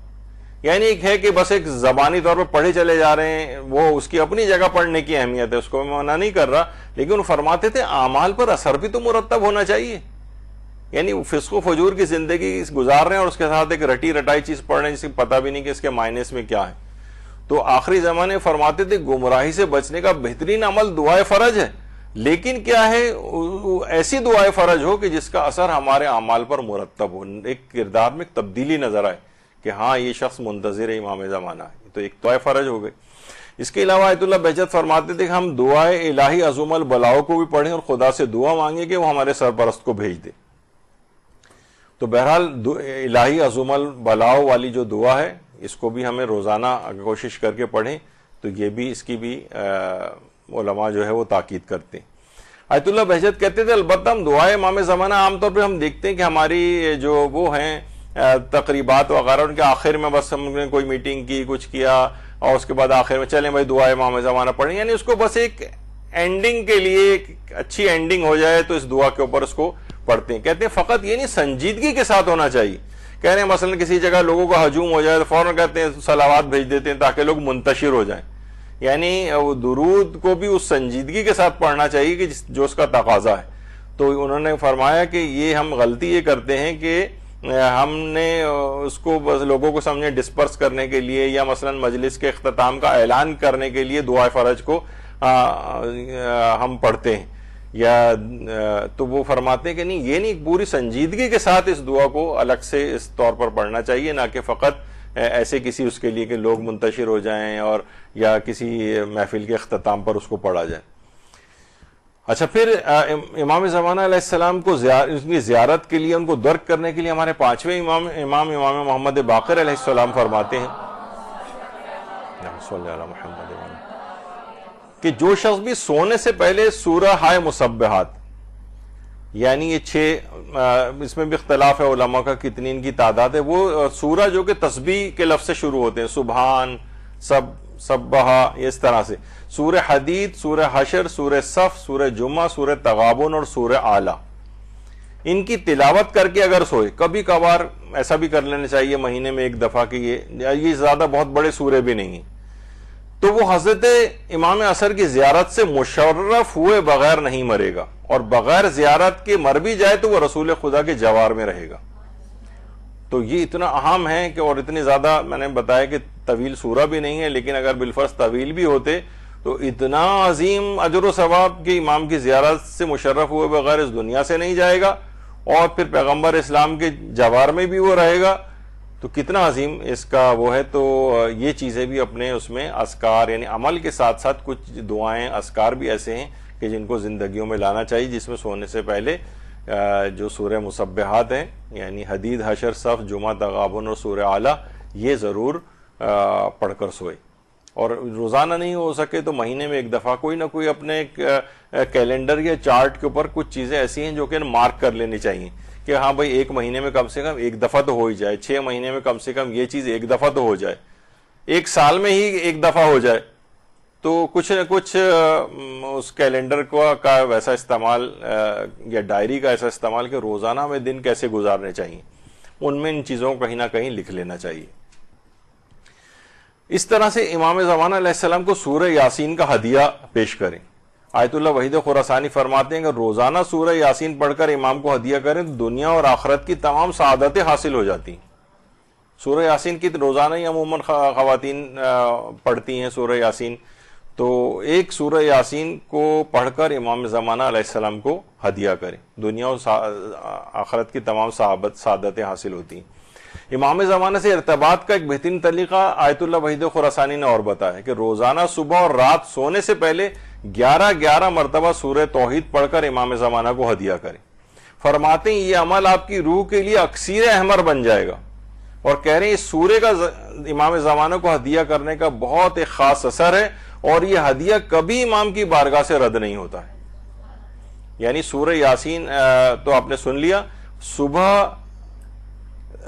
A: یعنی ایک ہے کہ بس ایک زبانی طور پر پڑھے چلے جا رہے ہیں, وہ اس کی اپنی جگہ پڑھنے کی اہمیت ہے, اس کو میں منع نہیں کر رہا, لیکن وہ فرماتے تھے اعمال پر اثر بھی تو مرتب ہونا چاہیے. یعنی فسق و فجور کی زندگی گزار رہے ہیں اور اس کے ساتھ ایک رٹی رٹائی چیز پڑھ رہے ہیں جس کی پتہ بھی نہیں کہ اس کے مائنس میں کیا ہے. تو آخری زمانے فرماتے تھے گمراہی سے بچنے کا بہترین عمل دعائے فرج ہے, لیکن کیا ہے ایسی دعائے فرج ہو کہ جس کا اثر ہمارے اعمال پر مرتب ہو, ایک کردار میں تبدیلی نظر آئے کہ ہاں یہ شخص منتظر امام زمانہ ہے. تو ایک دعائے فرج ہو گئی. اس کے علاوہ آیت اللہ بہجت فرماتے تھے کہ ہم دعائے الہی عظم البلاؤ کو بھی پڑھیں اور خدا سے دعا مانگیں کہ وہ ہمارے سرپرست کو بھیج دے. تو بہرحال الہی عظم البلاؤ والی جو دعا ہے اس کو بھی ہمیں روزانہ کوشش کر کے پڑھیں, تو یہ بھی اس کی بھی علماء جو ہے وہ تاکید کرتے ہیں. آیت اللہ بہجت کہتے تھے البتہ ہم دعائے امام زمانہ عام طور پہ ہم دیکھتے ہیں کہ ہماری جو وہ ہیں تقریبات وغیرہ ان کے آخر میں بس ہم نے کوئی میٹنگ کی کچھ کیا اور اس کے بعد آخر میں چلیں بھائی دعائے امام زمانہ پڑھیں, یعنی اس کو بس ایک اینڈنگ کے لیے ایک اچھی اینڈنگ ہو جائے تو اس دعا کے اوپر اس کو پڑھتے ہیں. کہتے ہیں فقط یہ نہیں سنجیدگی کے ساتھ ہونا چاہیے. کہہ رہے ہیں مثلا کسی جگہ لوگوں کا ہجوم ہو جائے تو فوراً کہتے ہیں صلوات بھیج دیتے ہیں تاکہ لوگ منتشر ہو جائیں. یعنی وہ درود کو بھی اس سنجیدگی کے ساتھ پڑھنا چاہیے کہ جو اس کا تقاضا ہے. تو انہوں نے فرمایا کہ یہ ہم غلطی یہ کرتے ہیں کہ ہم نے اس کو بس لوگوں کو سمجھے ڈسپرس کرنے کے لیے یا مثلا مجلس کے اختتام کا اعلان کرنے کے لیے دعائے فرج کو ہم پڑھتے ہیں یا تو وہ فرماتے ہیں کہ نہیں یہ نہیں, پوری سنجیدگی کے ساتھ اس دعا کو الگ سے اس طور پر پڑھنا چاہیے, نہ کہ فقط ایسے کسی اس کے لیے کہ لوگ منتشر ہو جائیں اور یا کسی محفل کے اختتام پر اس کو پڑھا جائے. اچھا پھر امام زمانہ علیہ السلام کو اس کی زیارت کے لیے ان کو درک کرنے کے لیے ہمارے 5ویں امام محمد باقر علیہ السلام فرماتے ہیں کہ جو شخص بھی سونے سے پہلے سورہ ہائے مسبحات, یعنی یہ 6 اس میں بھی اختلاف ہے علماء کا کتنی ان کی تعداد ہے, وہ سورہ جو کہ تسبیح کے لفظ سے شروع ہوتے ہیں, سبحان, سبحہ, اس طرح سے سورہ حدید, سورہ حشر, سورہ صف, سورہ جمعہ, سورہ تغابن اور سورہ اعلیٰ, ان کی تلاوت کر کے اگر سوئے, کبھی کبھار ایسا بھی کر لینا چاہیے مہینے میں ایک دفعہ کہ یہ زیادہ بہت بڑے سورے بھی نہیں ہیں, تو وہ حضرت امام عصر کی زیارت سے مشرف ہوئے بغیر نہیں مرے گا, اور بغیر زیارت کے مر بھی جائے تو وہ رسول خدا کے جوار میں رہے گا. تو یہ اتنا اہم ہے کہ اور اتنی زیادہ میں نے بتایا کہ طویل سورہ بھی نہیں ہے, لیکن اگر بالفرض طویل بھی ہوتے تو اتنا عظیم اجر و ثواب کہ امام کی زیارت سے مشرف ہوئے بغیر اس دنیا سے نہیں جائے گا، اور پھر پیغمبر اسلام کے جوار میں بھی وہ رہے گا، تو کتنا عظیم اس کا وہ ہے۔ تو یہ چیزیں بھی اپنے اس میں اذکار یعنی عمل کے ساتھ ساتھ کچھ دعائیں اذکار بھی ایسے ہیں کہ جن کو زندگیوں میں لانا چاہیے، جس میں سونے سے پہلے جو سورہ مسبحات ہیں یعنی حدید، حشر، صف، جمعہ، تغابن اور سورہ اعلیٰ، یہ ضرور پڑھ کر سوئے، اور روزانہ نہیں ہو سکے تو مہینے میں ایک دفعہ کوئی نہ کوئی اپنے کیلنڈر یا چارٹ کے اوپر کچھ چیزیں ایسی ہیں جو کہ مارک کر لینی چاہیے کہ ہاں بھائی ایک مہینے میں کم سے کم ایک دفعہ تو ہو ہی جائے، 6 مہینے میں کم سے کم یہ چیز ایک دفعہ تو ہو جائے، ایک سال میں ہی ایک دفعہ ہو جائے، تو کچھ نہ کچھ اس کیلنڈر کا ویسا استعمال یا ڈائری کا ایسا استعمال کہ روزانہ میں دن کیسے گزارنے چاہیے، ان میں ان چیزوں کو کہیں نہ کہیں لکھ لینا چاہیے۔ اس طرح سے امام زمانہ علیہ السلام کو سورہ یاسین کا ہدیہ پیش کریں۔ آیت اللہ وحید خراسانی فرماتے ہیں کہ روزانہ سورہ یاسین پڑھ کر امام کو ہدیہ کریں تو دنیا اور آخرت کی تمام سعادتیں حاصل ہو جاتی ہیں۔ سورہ یاسین کی روزانہ ہی عموماً خواتین پڑھتی ہیں سورہ یاسین، تو ایک سورہ یاسین کو پڑھ کر امام زمانہ علیہ السلام کو ہدیہ کریں، دنیا اور آخرت کی تمام سعادتیں حاصل ہوتی ہیں۔ امام زمانہ سے ارتباط کا ایک بہترین طریقہ آیت اللہ وحید خراسانی نے اور بتایا کہ روزانہ صبح اور رات سونے سے پہلے 11 مرتبہ سورہ توحید پڑھ کر امام زمانہ کو ہدیہ کریں۔ فرماتے ہیں یہ عمل آپ کی روح کے لیے اکسیر احمر بن جائے گا، اور کہہ رہے ہیں اس سورے کا امام زمانہ کو ہدیہ کرنے کا بہت ایک خاص اثر ہے، اور یہ ہدیہ کبھی امام کی بارگاہ سے رد نہیں ہوتا ہے۔ یعنی سورہ یاسین تو آپ نے سن لیا، صبح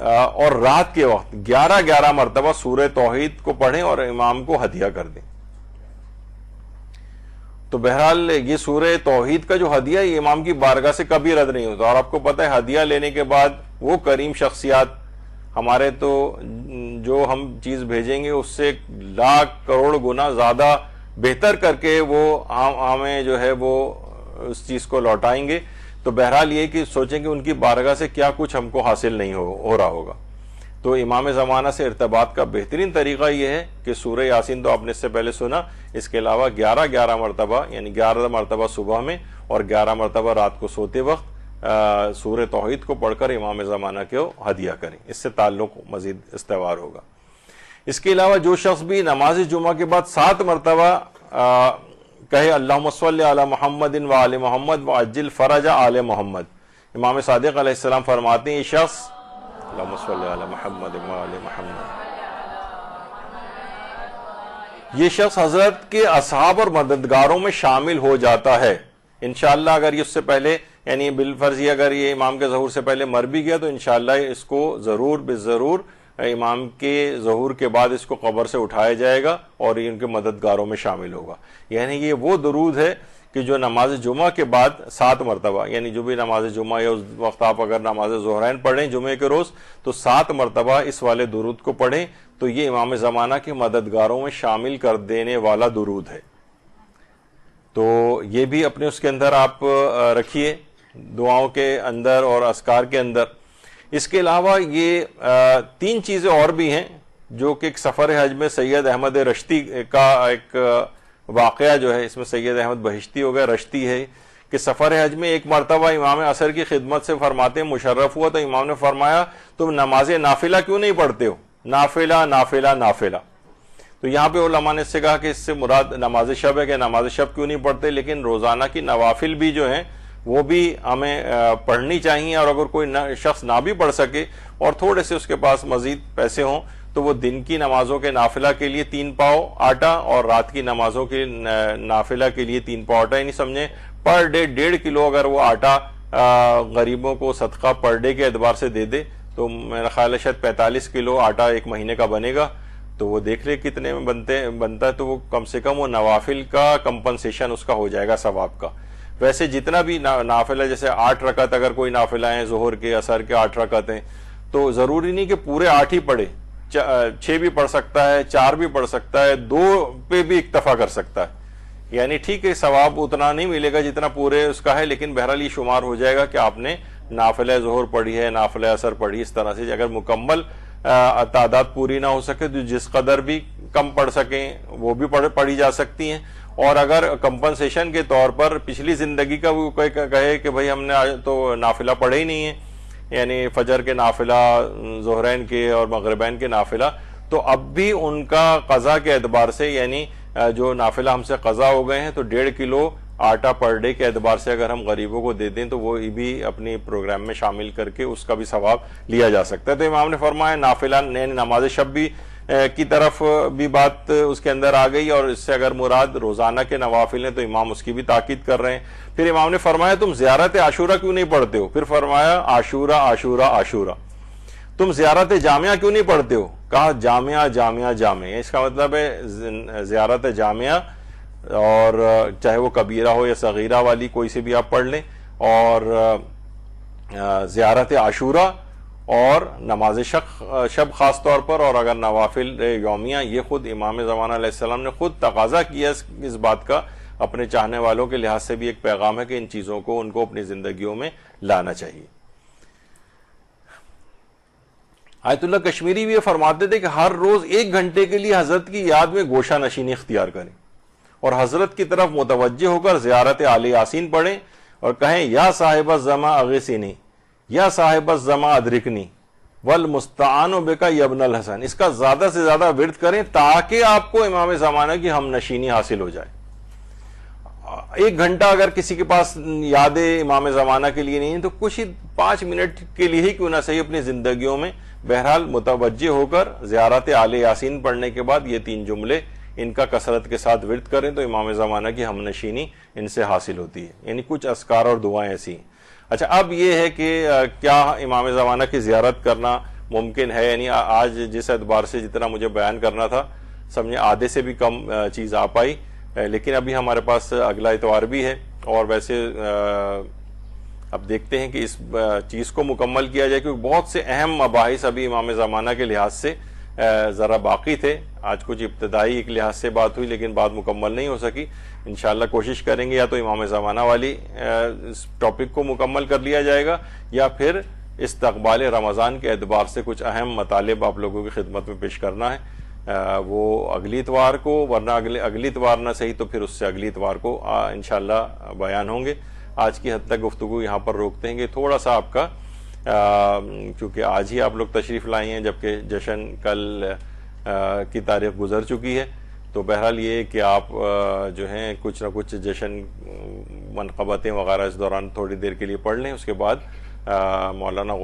A: اور رات کے وقت 11 مرتبہ سورہ توحید کو پڑھیں اور امام کو ہدیہ کر دیں۔ تو بہرحال یہ سورہ توحید کا جو ہدیہ یہ امام کی بارگاہ سے کبھی رد نہیں ہوتا، اور آپ کو پتہ ہے ہدیہ لینے کے بعد وہ کریم شخصیات ہمارے تو جو ہم چیز بھیجیں گے اس سے لاکھ کروڑ گنا زیادہ بہتر کر کے وہ ہمیں جو ہے وہ اس چیز کو لوٹائیں گے۔ تو بہرحال یہ کہ سوچیں کہ ان کی بارگاہ سے کیا کچھ ہم کو حاصل نہیں ہو رہا ہوگا۔ تو امام زمانہ سے ارتباط کا بہترین طریقہ یہ ہے کہ سورہ یاسین تو آپ نے اس سے پہلے سنا، اس کے علاوہ 11 مرتبہ یعنی 11 مرتبہ صبح میں اور 11 مرتبہ رات کو سوتے وقت سورہ توحید کو پڑھ کر امام زمانہ کو ہدیہ کریں، اس سے تعلق مزید استوار ہوگا۔ اس کے علاوہ جو شخص بھی نماز جمعہ کے بعد 7 مرتبہ کہے اللہم صلی علی محمد و آل محمد وعجل فرج آل محمد، امام صادق علیہ السلام فرماتے ہیں یہ شخص اللہم صلی علی محمد و آل محمد، یہ شخص حضرت کے اصحاب اور مددگاروں میں شامل ہو جاتا ہے۔ انشاءاللہ اگر یہ اس سے پہلے یعنی بالفرض اگر یہ امام کے ظہور سے پہلے مر بھی گیا تو انشاءاللہ اس کو ضرور بالضرور امام کے ظہور کے بعد اس کو قبر سے اٹھایا جائے گا اور یہ ان کے مددگاروں میں شامل ہوگا۔ یعنی یہ وہ درود ہے کہ جو نماز جمعہ کے بعد 7 مرتبہ یعنی جو بھی نماز جمعہ یا اس وقت آپ اگر نماز ظہرین پڑھیں جمعے کے روز تو 7 مرتبہ اس والے درود کو پڑھیں، تو یہ امام زمانہ کے مددگاروں میں شامل کر دینے والا درود ہے۔ تو یہ بھی اپنے اس کے اندر آپ رکھیے دعاؤں کے اندر اور اذکار کے اندر۔ اس کے علاوہ یہ 3 چیزیں اور بھی ہیں جو کہ ایک سفر حج میں سید احمد رشتی کا ایک واقعہ جو ہے، اس میں سید احمد بہشتی ہو گیا، رشتی ہے کہ سفر حج میں ایک مرتبہ امام عصر کی خدمت سے فرماتے ہیں مشرف ہوا تو امام نے فرمایا تم نماز نافلہ کیوں نہیں پڑھتے ہو؟ نافلہ نافلہ نافلہ۔ تو یہاں پہ علماء نے اس سے کہا کہ اس سے مراد نماز شب ہے کہ نماز شب کیوں نہیں پڑھتے، لیکن روزانہ کی نوافل بھی جو ہیں وہ بھی ہمیں پڑھنی چاہیے، اور اگر کوئی شخص نہ بھی پڑھ سکے اور تھوڑے سے اس کے پاس مزید پیسے ہوں تو وہ دن کی نمازوں کے نافلہ کے لیے 3 پاؤ آٹا اور رات کی نمازوں کے نافلہ کے لیے 3 پاؤ آٹا، یعنی سمجھیں پر ڈے 1.5 کلو اگر وہ آٹا غریبوں کو صدقہ پر ڈے کے اعتبار سے دے دے تو میرا خیال ہے شاید 45 کلو آٹا ایک مہینے کا بنے گا۔ تو وہ دیکھ لے کتنے میں بنتا ہے، تو وہ کم سے کم وہ نوافل کا کمپنسیشن اس کا ہو جائے گا ثواب کا۔ ویسے جتنا بھی نافلہ جیسے 8 رکعت اگر کوئی نافلہ ہیں ظہر کے عصر کے 8 رکعت ہیں تو ضروری نہیں کہ پورے 8 ہی پڑھے، 6 بھی پڑھ سکتا ہے، 4 بھی پڑھ سکتا ہے، 2 پہ بھی اکتفا کر سکتا ہے۔ یعنی ٹھیک ہے ثواب اتنا نہیں ملے گا جتنا پورے اس کا ہے، لیکن بہرحال یہ شمار ہو جائے گا کہ آپ نے نافلہ ظہر پڑھی ہے، نافلہ عصر پڑھی، اس طرح سے اگر مکمل تعداد پوری نہ ہو سکے تو جس قدر بھی کم پڑھ سکیں وہ بھی پڑھی جا سکتی ہیں. اور اگر کمپنسیشن کے طور پر پچھلی زندگی کا وہ کوئی کہے کہ بھئی ہم نے آج تو نافلہ پڑھے ہی نہیں ہیں، یعنی فجر کے نافلہ، ظہرین کے اور مغربین کے نافلہ، تو اب بھی ان کا قضا کے اعتبار سے، یعنی جو نافلہ ہم سے قضا ہو گئے ہیں، تو 1.5 کلو آٹا پر ڈے کے اعتبار سے اگر ہم غریبوں کو دے دیں تو وہ بھی اپنی پروگرام میں شامل کر کے اس کا بھی ثواب لیا جا سکتا ہے. تو امام نے فرمایا نافلہ یعنی نماز شب بھی کی طرف بھی بات اس کے اندر آ گئی، اور اس سے اگر مراد روزانہ کے نوافل ہیں تو امام اس کی بھی تاکید کر رہے ہیں. پھر امام نے فرمایا تم زیارت عاشورہ کیوں نہیں پڑھتے ہو؟ پھر فرمایا عاشورہ عاشورہ عاشورہ. تم زیارت جامعہ کیوں نہیں پڑھتے ہو؟ کہا جامعہ جامعہ جامعہ. اس کا مطلب ہے زیارت جامعہ، اور چاہے وہ کبیرہ ہو یا صغیرہ والی کوئی سے بھی آپ پڑھ لیں، اور زیارت عاشورہ اور نماز شب خاص طور پر، اور اگر نوافل یومیہ، یہ خود امام زمانہ علیہ السلام نے خود تقاضا کیا اس بات کا. اپنے چاہنے والوں کے لحاظ سے بھی ایک پیغام ہے کہ ان چیزوں کو ان کو اپنی زندگیوں میں لانا چاہیے. آیت اللہ کشمیری بھی یہ فرماتے تھے کہ ہر روز 1 گھنٹے کے لیے حضرت کی یاد میں گوشہ نشینی اختیار کریں اور حضرت کی طرف متوجہ ہو کر زیارت آل یاسین پڑھیں اور کہیں یا صاحب الزما اغثنی یا صاحب الزما ادرکنی والمستعان بک یا ابن الحسن. اس کا زیادہ سے زیادہ ورد کریں تاکہ آپ کو امام زمانہ کی ہم نشینی حاصل ہو جائے. 1 گھنٹہ اگر کسی کے پاس یادیں امام زمانہ کے لیے نہیں ہیں تو کچھ ہی 5 منٹ کے لیے ہی کیوں نہ صحیح اپنی زندگیوں میں بہرحال متوجہ ہو کر زیارت آل یاسین پڑھنے کے بعد یہ 3 جملے ان کا کثرت کے ساتھ ورد کریں تو امام زمانہ کی ہم نشینی ان سے حاصل ہوتی ہے. یعنی کچھ اذکار اور دعائیں ایسی ہیں. اچھا، اب یہ ہے کہ کیا امام زمانہ کی زیارت کرنا ممکن ہے؟ یعنی آج جس اعتبار سے جتنا مجھے بیان کرنا تھا سمجھے آدھے سے بھی کم چیز آ پائی، لیکن ابھی ہمارے پاس اگلا اتوار بھی ہے، اور ویسے اب دیکھتے ہیں کہ اس چیز کو مکمل کیا جائے کیونکہ بہت سے اہم مباحث ابھی امام زمانہ کے لحاظ سے ذرا باقی تھے. آج کچھ ابتدائی ایک لحاظ سے بات ہوئی لیکن بات مکمل نہیں ہو سکی. انشاءاللہ کوشش کریں گے یا تو امام زمانہ والی اس ٹاپک کو مکمل کر لیا جائے گا، یا پھر استقبال رمضان کے اعتبار سے کچھ اہم مطالب آپ لوگوں کی خدمت میں پیش کرنا ہے. وہ اگلی اتوار کو، ورنہ اگلی اتوار نہ صحیح تو پھر اس سے اگلی اتوار کو انشاءاللہ بیان ہوں گے. آج کی حد تک گفتگو یہاں پر روکتے ہیں کہ تھوڑا سا آپ کا کیونکہ آج ہی آپ لوگ تشریف لائے ہیں جبکہ جشن کل کی تاریخ گزر چکی ہے، تو بہرحال یہ کہ آپ جو ہیں کچھ نہ کچھ جشن منقبتیں وغیرہ اس دوران تھوڑی دیر کے لیے پڑھ لیں. اس کے بعد مولانا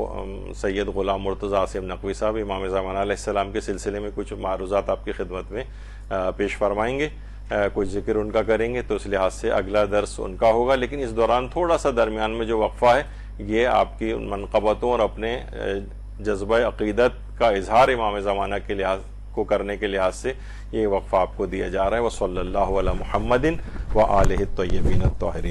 A: سید غلام مرتضیٰ عاصم نقوی صاحب امام زمانہ علیہ السلام کے سلسلے میں کچھ معروضات آپ کی خدمت میں پیش فرمائیں گے، کچھ ذکر ان کا کریں گے، تو اس لحاظ سے اگلا درس ان کا ہوگا. لیکن اس دوران تھوڑا سا درمیان میں جو وقفہ ہے یہ آپ کی ان منقبتوں اور اپنے جذبہ عقیدت کا اظہار امام زمانہ کے لحاظ کو کرنے کے لحاظ سے یہ وقفہ آپ کو دیا جا رہا ہے. وصلی اللہ علی محمد وآلہ الطیبین الطاہرین.